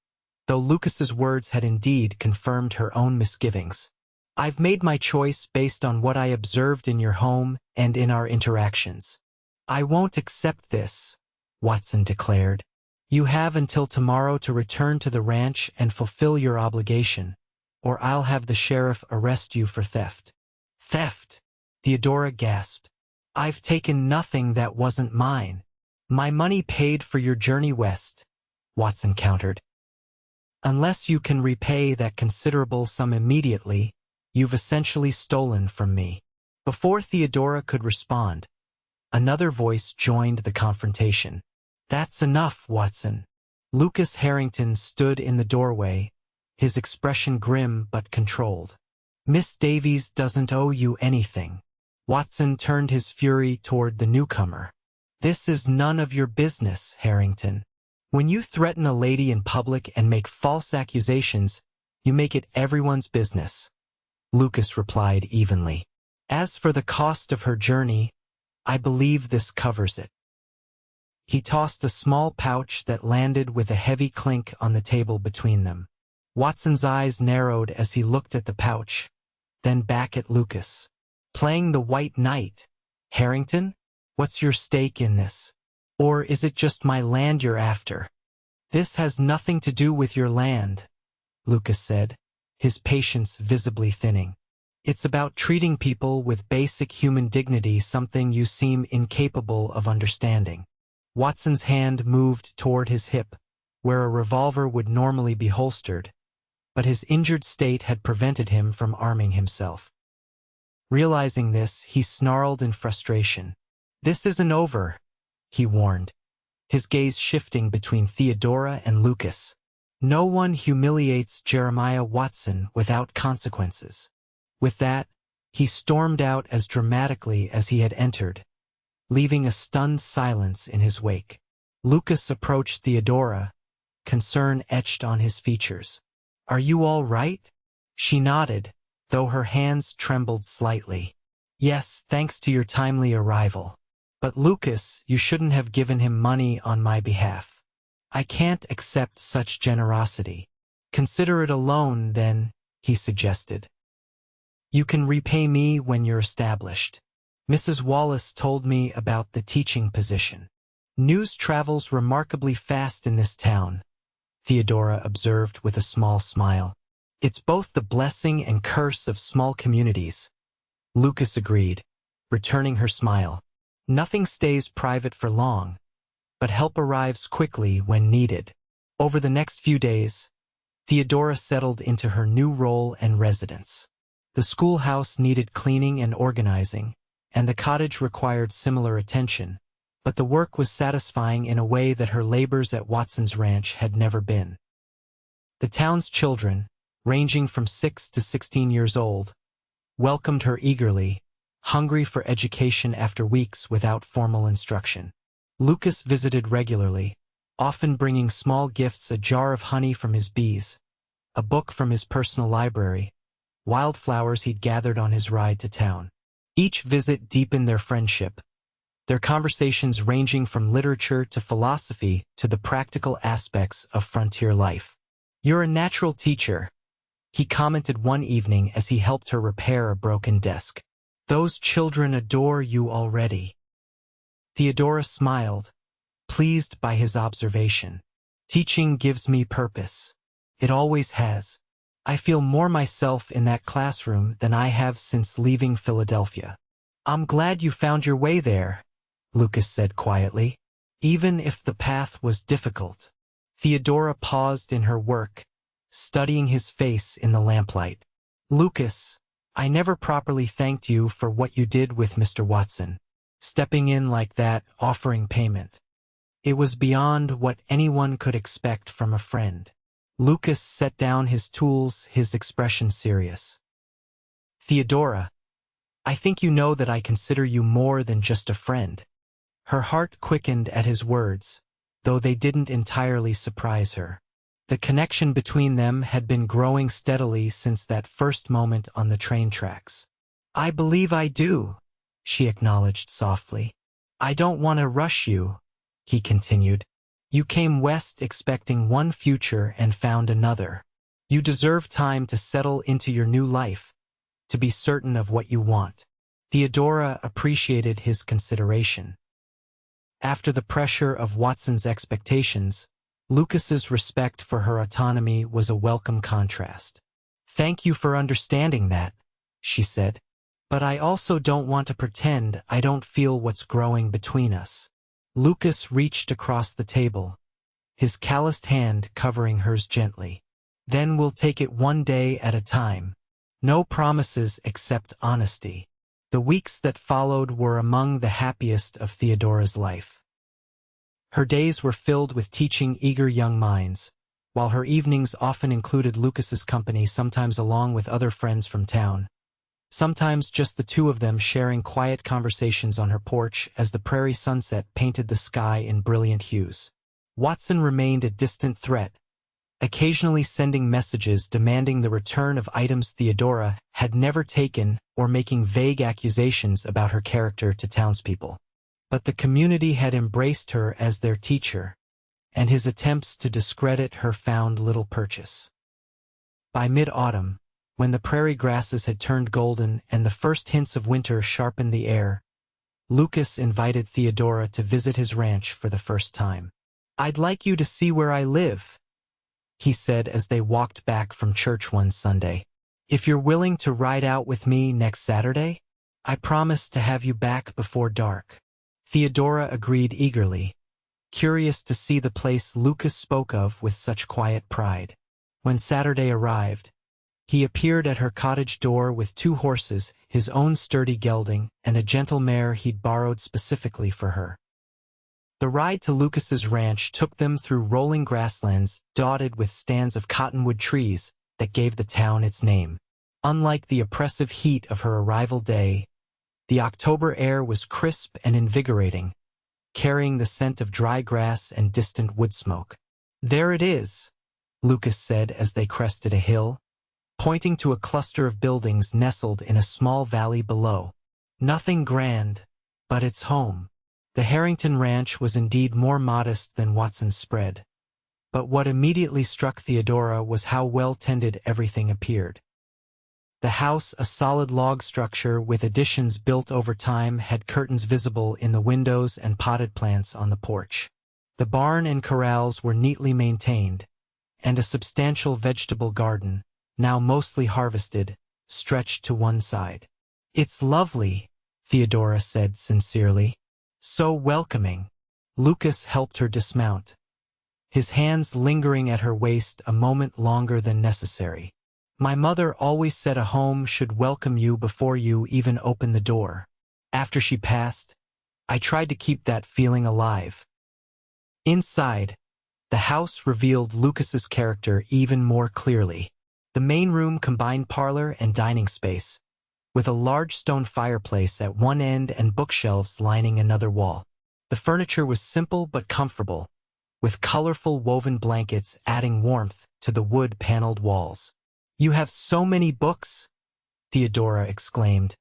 though Lucas's words had indeed confirmed her own misgivings. "I've made my choice based on what I observed in your home and in our interactions." "I won't accept this," Watson declared. "You have until tomorrow to return to the ranch and fulfill your obligation, or I'll have the sheriff arrest you for theft." "Theft?" Theodora gasped. "I've taken nothing that wasn't mine." "My money paid for your journey west," Watson countered. "Unless you can repay that considerable sum immediately, you've essentially stolen from me." Before Theodora could respond, another voice joined the confrontation. "That's enough, Watson." Lucas Harrington stood in the doorway, his expression grim but controlled. "Miss Davies doesn't owe you anything." Watson turned his fury toward the newcomer. "This is none of your business, Harrington. When you threaten a lady in public and make false accusations, you make it everyone's business," Lucas replied evenly. "As for the cost of her journey, I believe this covers it." He tossed a small pouch that landed with a heavy clink on the table between them. Watson's eyes narrowed as he looked at the pouch, then back at Lucas. "Playing the white knight, Harrington? What's your stake in this? Or is it just my land you're after?" "This has nothing to do with your land," Lucas said, his patience visibly thinning. "It's about treating people with basic human dignity, something you seem incapable of understanding." Watson's hand moved toward his hip, where a revolver would normally be holstered, but his injured state had prevented him from arming himself. Realizing this, he snarled in frustration. "This isn't over," he warned, his gaze shifting between Theodora and Lucas. "No one humiliates Jeremiah Watson without consequences." With that, He stormed out as dramatically as he had entered, leaving a stunned silence in his wake. Lucas approached Theodora, concern etched on his features. "Are you all right?" She nodded, though her hands trembled slightly. "Yes, thanks to your timely arrival. But Lucas, you shouldn't have given him money on my behalf. I can't accept such generosity." "Consider it a loan, then," he suggested. "You can repay me when you're established. Mrs. Wallace told me about the teaching position." "News travels remarkably fast in this town," Theodora observed with a small smile. "It's both the blessing and curse of small communities," Lucas agreed, returning her smile. "Nothing stays private for long, but help arrives quickly when needed." Over the next few days, Theodora settled into her new role and residence. The schoolhouse needed cleaning and organizing, and the cottage required similar attention, but the work was satisfying in a way that her labors at Watson's Ranch had never been. The town's children, ranging from 6 to 16 years old, welcomed her eagerly, hungry for education after weeks without formal instruction. Lucas visited regularly, often bringing small gifts: a jar of honey from his bees, a book from his personal library, wildflowers he'd gathered on his ride to town. Each visit deepened their friendship, their conversations ranging from literature to philosophy to the practical aspects of frontier life. "You're a natural teacher," he commented one evening as he helped her repair a broken desk. "Those children adore you already." Theodora smiled, pleased by his observation. "Teaching gives me purpose. It always has. I feel more myself in that classroom than I have since leaving Philadelphia." "I'm glad you found your way there," Lucas said quietly, "even if the path was difficult." Theodora paused in her work, studying his face in the lamplight. "Lucas, I never properly thanked you for what you did with Mr. Watson, stepping in like that, offering payment. It was beyond what anyone could expect from a friend." Lucas set down his tools, his expression serious. "Theodora, I think you know that I consider you more than just a friend." Her heart quickened at his words, though they didn't entirely surprise her. The connection between them had been growing steadily since that first moment on the train tracks. "I believe I do," she acknowledged softly. "I don't want to rush you," he continued. "You came west expecting one future and found another. You deserve time to settle into your new life, to be certain of what you want." Theodora appreciated his consideration. After the pressure of Watson's expectations, Lucas's respect for her autonomy was a welcome contrast. "Thank you for understanding that," she said. "But I also don't want to pretend I don't feel what's growing between us." Lucas reached across the table, his calloused hand covering hers gently. "Then we'll take it one day at a time. No promises except honesty." The weeks that followed were among the happiest of Theodora's life. Her days were filled with teaching eager young minds, while her evenings often included Lucas's company, sometimes along with other friends from town. Sometimes just the two of them sharing quiet conversations on her porch as the prairie sunset painted the sky in brilliant hues. Watson remained a distant threat, occasionally sending messages demanding the return of items Theodora had never taken or making vague accusations about her character to townspeople. But the community had embraced her as their teacher, and his attempts to discredit her found little purchase. By mid-autumn, when the prairie grasses had turned golden and the first hints of winter sharpened the air, Lucas invited Theodora to visit his ranch for the first time. "I'd like you to see where I live," he said as they walked back from church one Sunday. "If you're willing to ride out with me next Saturday, I promise to have you back before dark." Theodora agreed eagerly, curious to see the place Lucas spoke of with such quiet pride. When Saturday arrived, he appeared at her cottage door with 2 horses, his own sturdy gelding, and a gentle mare he'd borrowed specifically for her. The ride to Lucas's ranch took them through rolling grasslands dotted with stands of cottonwood trees that gave the town its name. Unlike the oppressive heat of her arrival day, the October air was crisp and invigorating, carrying the scent of dry grass and distant wood smoke. "There it is," Lucas said as they crested a hill, pointing to a cluster of buildings nestled in a small valley below. "Nothing grand, but it's home." The Harrington ranch was indeed more modest than Watson's spread, but what immediately struck Theodora was how well-tended everything appeared. The house, a solid log structure with additions built over time, had curtains visible in the windows and potted plants on the porch. The barn and corrals were neatly maintained, and a substantial vegetable garden, now mostly harvested, stretched to one side. "It's lovely," Theodora said sincerely. "So welcoming." Lucas helped her dismount, his hands lingering at her waist a moment longer than necessary. "My mother always said a home should welcome you before you even open the door." After she passed, I tried to keep that feeling alive. Inside, the house revealed Lucas's character even more clearly. The main room combined parlor and dining space, with a large stone fireplace at one end and bookshelves lining another wall. The furniture was simple but comfortable, with colorful woven blankets adding warmth to the wood-paneled walls. "You have so many books," Theodora exclaimed,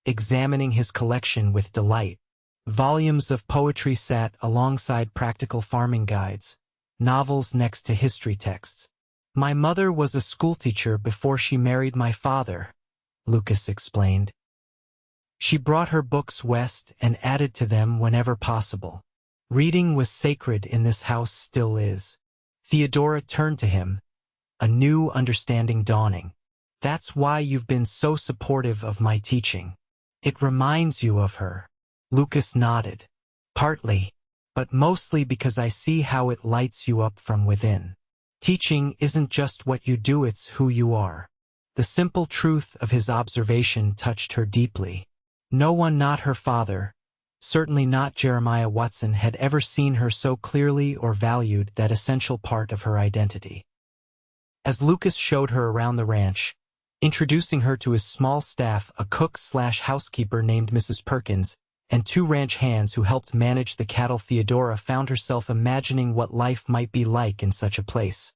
examining his collection with delight. Volumes of poetry sat alongside practical farming guides, novels next to history texts. "My mother was a schoolteacher before she married my father," Lucas explained. "She brought her books west and added to them whenever possible. Reading was sacred in this house, still is." Theodora turned to him, a new understanding dawning. "That's why you've been so supportive of my teaching. It reminds you of her." Lucas nodded. "Partly, but mostly because I see how it lights you up from within. Teaching isn't just what you do, it's who you are." The simple truth of his observation touched her deeply. No one, not her father, certainly not Jeremiah Watson, had ever seen her so clearly or valued that essential part of her identity. As Lucas showed her around the ranch, introducing her to his small staff, a cook/housekeeper named Mrs. Perkins, and 2 ranch hands who helped manage the cattle, Theodora found herself imagining what life might be like in such a place,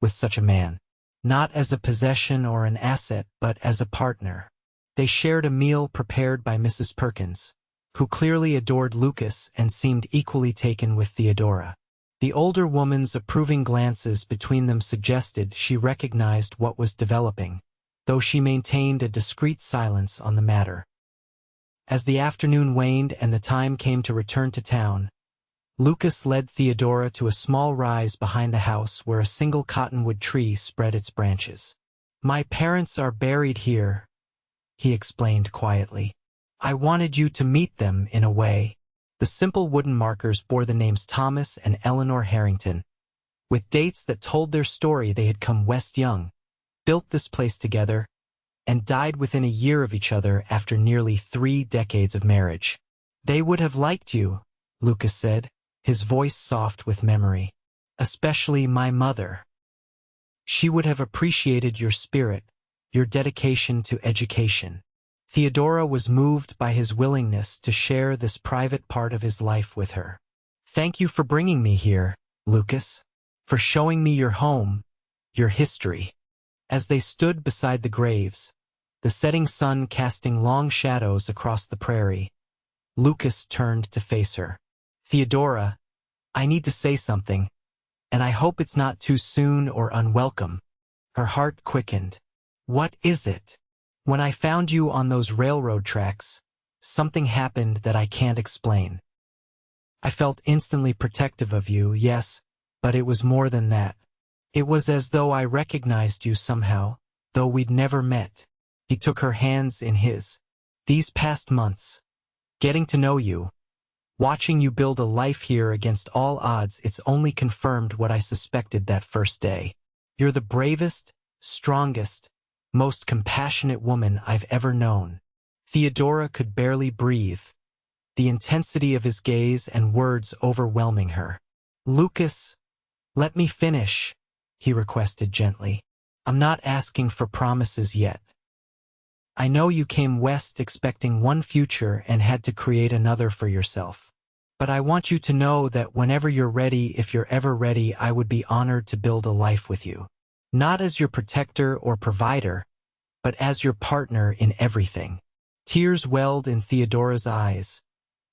with such a man. Not as a possession or an asset, but as a partner. They shared a meal prepared by Mrs. Perkins, who clearly adored Lucas and seemed equally taken with Theodora. The older woman's approving glances between them suggested she recognized what was developing, though she maintained a discreet silence on the matter. As the afternoon waned and the time came to return to town, Lucas led Theodora to a small rise behind the house where a single cottonwood tree spread its branches. "My parents are buried here," he explained quietly. "I wanted you to meet them in a way." The simple wooden markers bore the names Thomas and Eleanor Harrington, with dates that told their story. They had come west young, built this place together, and died within a year of each other after nearly 3 decades of marriage. "They would have liked you," Lucas said, his voice soft with memory. "Especially my mother. She would have appreciated your spirit, your dedication to education." Theodora was moved by his willingness to share this private part of his life with her. "Thank you for bringing me here, Lucas, for showing me your home, your history." As they stood beside the graves, the setting sun casting long shadows across the prairie, Lucas turned to face her. "Theodora, I need to say something, and I hope it's not too soon or unwelcome." Her heart quickened. "What is it?" "When I found you on those railroad tracks, something happened that I can't explain. I felt instantly protective of you, yes, but it was more than that. It was as though I recognized you somehow, though we'd never met." He took her hands in his. "These past months, getting to know you, watching you build a life here against all odds, it's only confirmed what I suspected that first day. You're the bravest, strongest, most compassionate woman I've ever known." Theodora could barely breathe, the intensity of his gaze and words overwhelming her. "Lucas, let me finish," he requested gently. "I'm not asking for promises yet. I know you came west expecting one future and had to create another for yourself. But I want you to know that whenever you're ready, if you're ever ready, I would be honored to build a life with you. Not as your protector or provider, but as your partner in everything." Tears welled in Theodora's eyes,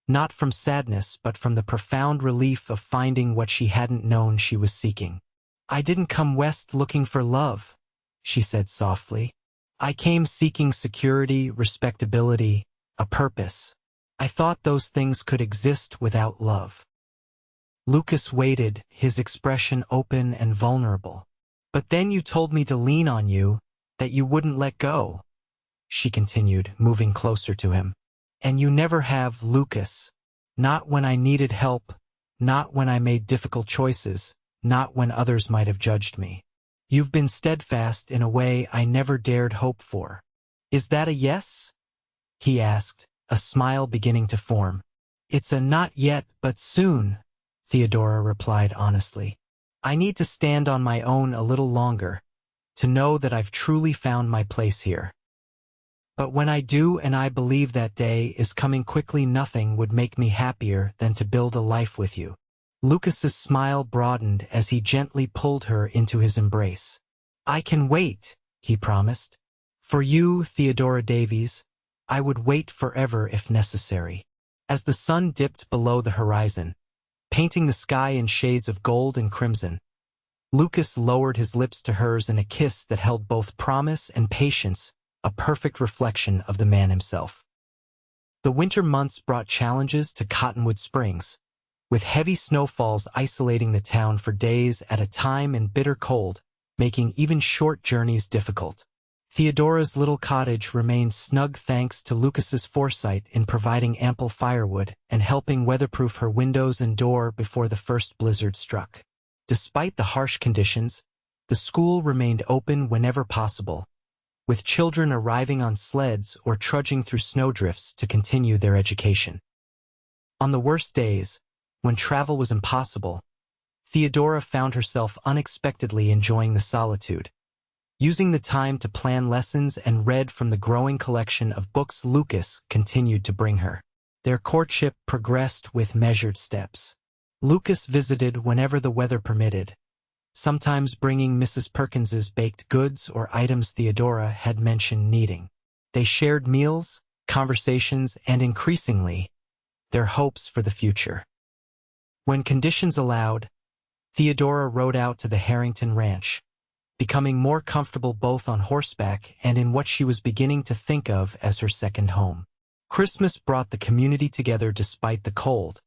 not from sadness but from the profound relief of finding what she hadn't known she was seeking. "I didn't come west looking for love," she said softly. "I came seeking security, respectability, a purpose. I thought those things could exist without love." Lucas waited, his expression open and vulnerable. "But then you told me to lean on you, that you wouldn't let go," she continued, moving closer to him. "And you never have, Lucas. Not when I needed help, not when I made difficult choices, not when others might have judged me. You've been steadfast in a way I never dared hope for. Is that a yes?" he asked, a smile beginning to form. "It's a not yet, but soon," Theodora replied honestly. "I need to stand on my own a little longer, to know that I've truly found my place here. But when I do, and I believe that day is coming quickly, nothing would make me happier than to build a life with you." Lucas's smile broadened as he gently pulled her into his embrace. "I can wait," he promised. "For you, Theodora Davies, I would wait forever if necessary." As the sun dipped below the horizon, painting the sky in shades of gold and crimson, Lucas lowered his lips to hers in a kiss that held both promise and patience, a perfect reflection of the man himself. The winter months brought challenges to Cottonwood Springs, with heavy snowfalls isolating the town for days at a time and bitter cold, making even short journeys difficult. Theodora's little cottage remained snug thanks to Lucas's foresight in providing ample firewood and helping weatherproof her windows and door before the first blizzard struck. Despite the harsh conditions, the school remained open whenever possible, with children arriving on sleds or trudging through snowdrifts to continue their education. On the worst days, when travel was impossible, Theodora found herself unexpectedly enjoying the solitude, using the time to plan lessons and read from the growing collection of books Lucas continued to bring her. Their courtship progressed with measured steps. Lucas visited whenever the weather permitted, sometimes bringing Mrs. Perkins's baked goods or items Theodora had mentioned needing. They shared meals, conversations, and increasingly, their hopes for the future. When conditions allowed, Theodora rode out to the Harrington ranch, becoming more comfortable both on horseback and in what she was beginning to think of as her second home. Christmas brought the community together despite the cold,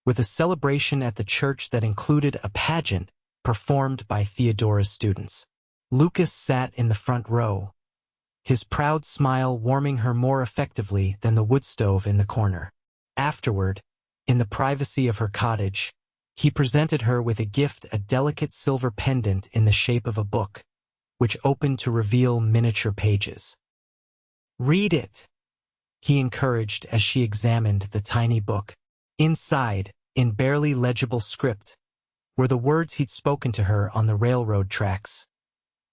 with a celebration at the church that included a pageant performed by Theodora's students. Lucas sat in the front row, his proud smile warming her more effectively than the wood stove in the corner. Afterward, in the privacy of her cottage, he presented her with a gift, a delicate silver pendant in the shape of a book, which opened to reveal miniature pages. "Read it," he encouraged as she examined the tiny book. Inside, in barely legible script, were the words he'd spoken to her on the railroad tracks.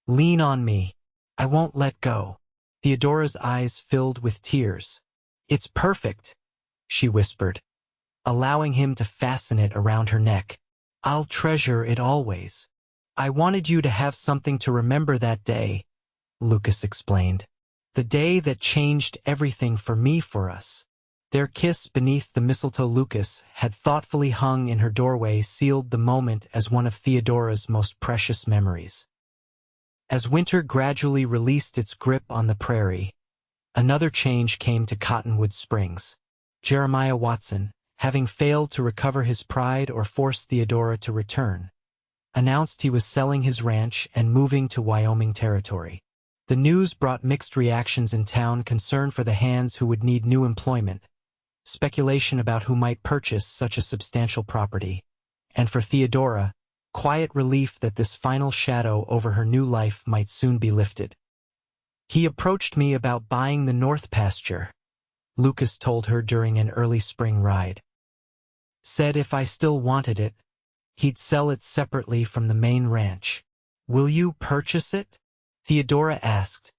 "Lean on me. I won't let go." Theodora's eyes filled with tears. "It's perfect," she whispered, allowing him to fasten it around her neck. "I'll treasure it always." "I wanted you to have something to remember that day," Lucas explained. "The day that changed everything for us." Their kiss beneath the mistletoe Lucas had thoughtfully hung in her doorway sealed the moment as one of Theodora's most precious memories. As winter gradually released its grip on the prairie, another change came to Cottonwood Springs. Jeremiah Watson, having failed to recover his pride or force Theodora to return, announced he was selling his ranch and moving to Wyoming territory. The news brought mixed reactions in town, concern for the hands who would need new employment, speculation about who might purchase such a substantial property, and for Theodora, quiet relief that this final shadow over her new life might soon be lifted. "He approached me about buying the north pasture," Lucas told her during an early spring ride. "Said if I still wanted it, he'd sell it separately from the main ranch." "Will you purchase it?" Theodora asked,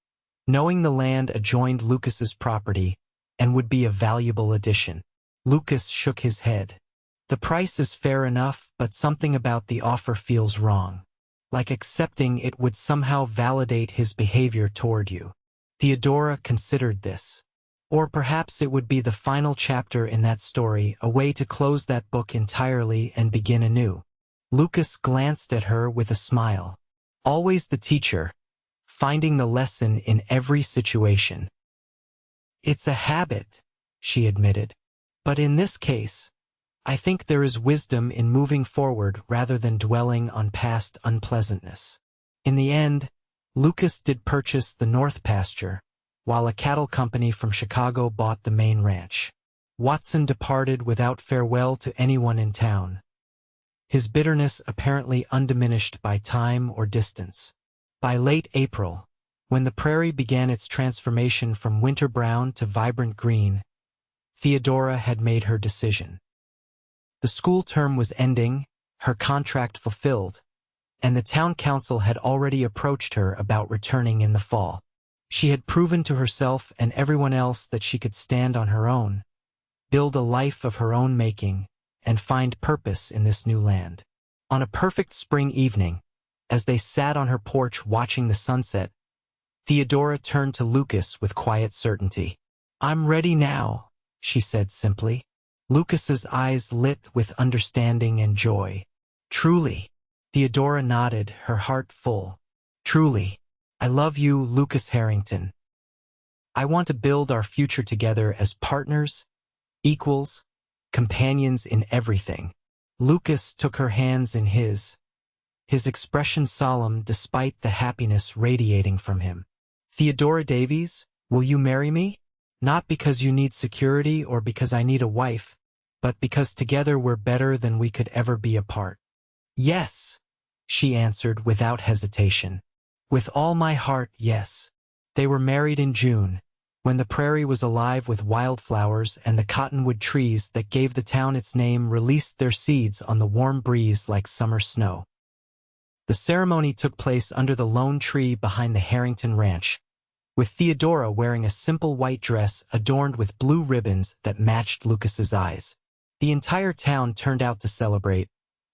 knowing the land adjoined Lucas's property and would be a valuable addition. Lucas shook his head. The price is fair enough, but something about the offer feels wrong. Like accepting it would somehow validate his behavior toward you. Theodora considered this. Or perhaps it would be the final chapter in that story, a way to close that book entirely and begin anew. Lucas glanced at her with a smile. Always the teacher, finding the lesson in every situation. It's a habit, she admitted. But in this case, I think there is wisdom in moving forward rather than dwelling on past unpleasantness. In the end, Lucas did purchase the North Pasture, while a cattle company from Chicago bought the main ranch. Watson departed without farewell to anyone in town, his bitterness apparently undiminished by time or distance. By late April, when the prairie began its transformation from winter brown to vibrant green, Theodora had made her decision. The school term was ending, her contract fulfilled, and the town council had already approached her about returning in the fall. She had proven to herself and everyone else that she could stand on her own, build a life of her own making, and find purpose in this new land. On a perfect spring evening, as they sat on her porch watching the sunset, Theodora turned to Lucas with quiet certainty. "I'm ready now," she said simply. Lucas's eyes lit with understanding and joy. "Truly?" Theodora nodded, her heart full. "Truly. I love you, Lucas Harrington. I want to build our future together as partners, equals, companions in everything." Lucas took her hands in his expression solemn despite the happiness radiating from him. "Theodora Davies, will you marry me? Not because you need security or because I need a wife, but because together we're better than we could ever be apart." "Yes," she answered without hesitation. "With all my heart, yes." They were married in June, when the prairie was alive with wildflowers and the cottonwood trees that gave the town its name released their seeds on the warm breeze like summer snow. The ceremony took place under the lone tree behind the Harrington Ranch, with Theodora wearing a simple white dress adorned with blue ribbons that matched Lucas's eyes. The entire town turned out to celebrate,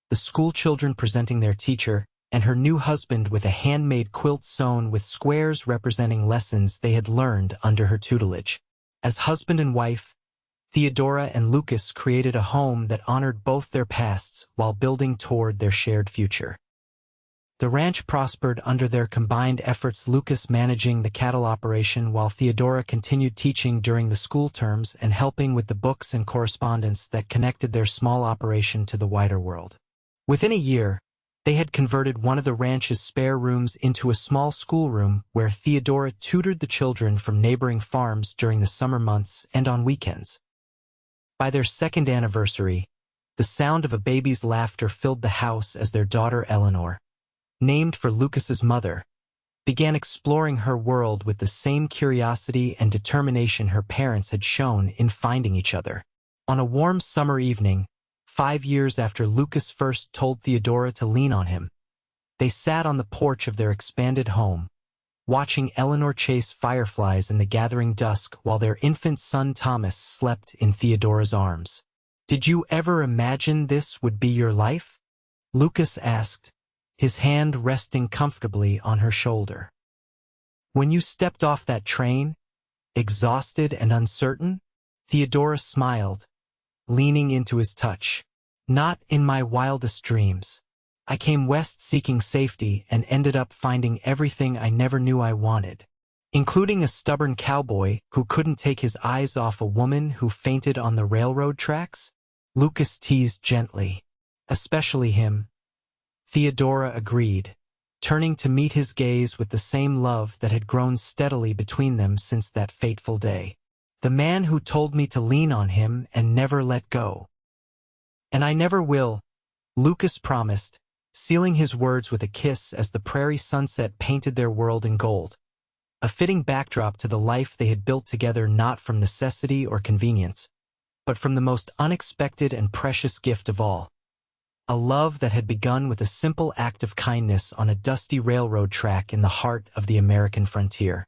the school children presenting their teacher, and her new husband with a handmade quilt sewn with squares representing lessons they had learned under her tutelage. As husband and wife, Theodora and Lucas created a home that honored both their pasts while building toward their shared future. The ranch prospered under their combined efforts, Lucas managing the cattle operation while Theodora continued teaching during the school terms and helping with the books and correspondence that connected their small operation to the wider world. Within a year, they had converted one of the ranch's spare rooms into a small schoolroom where Theodora tutored the children from neighboring farms during the summer months and on weekends. By their second anniversary, the sound of a baby's laughter filled the house as their daughter Eleanor, named for Lucas's mother, began exploring her world with the same curiosity and determination her parents had shown in finding each other. On a warm summer evening, 5 years after Lucas first told Theodora to lean on him, they sat on the porch of their expanded home, watching Eleanor chase fireflies in the gathering dusk while their infant son Thomas slept in Theodora's arms. "Did you ever imagine this would be your life?" Lucas asked, his hand resting comfortably on her shoulder. "When you stepped off that train, exhausted and uncertain?" Theodora smiled, leaning into his touch. "Not in my wildest dreams. I came west seeking safety and ended up finding everything I never knew I wanted, including a stubborn cowboy who couldn't take his eyes off a woman who fainted on the railroad tracks." Lucas teased gently. "Especially him." Theodora agreed, turning to meet his gaze with the same love that had grown steadily between them since that fateful day. "The man who told me to lean on him and never let go." "And I never will," Lucas promised, sealing his words with a kiss as the prairie sunset painted their world in gold, a fitting backdrop to the life they had built together not from necessity or convenience, but from the most unexpected and precious gift of all, a love that had begun with a simple act of kindness on a dusty railroad track in the heart of the American frontier.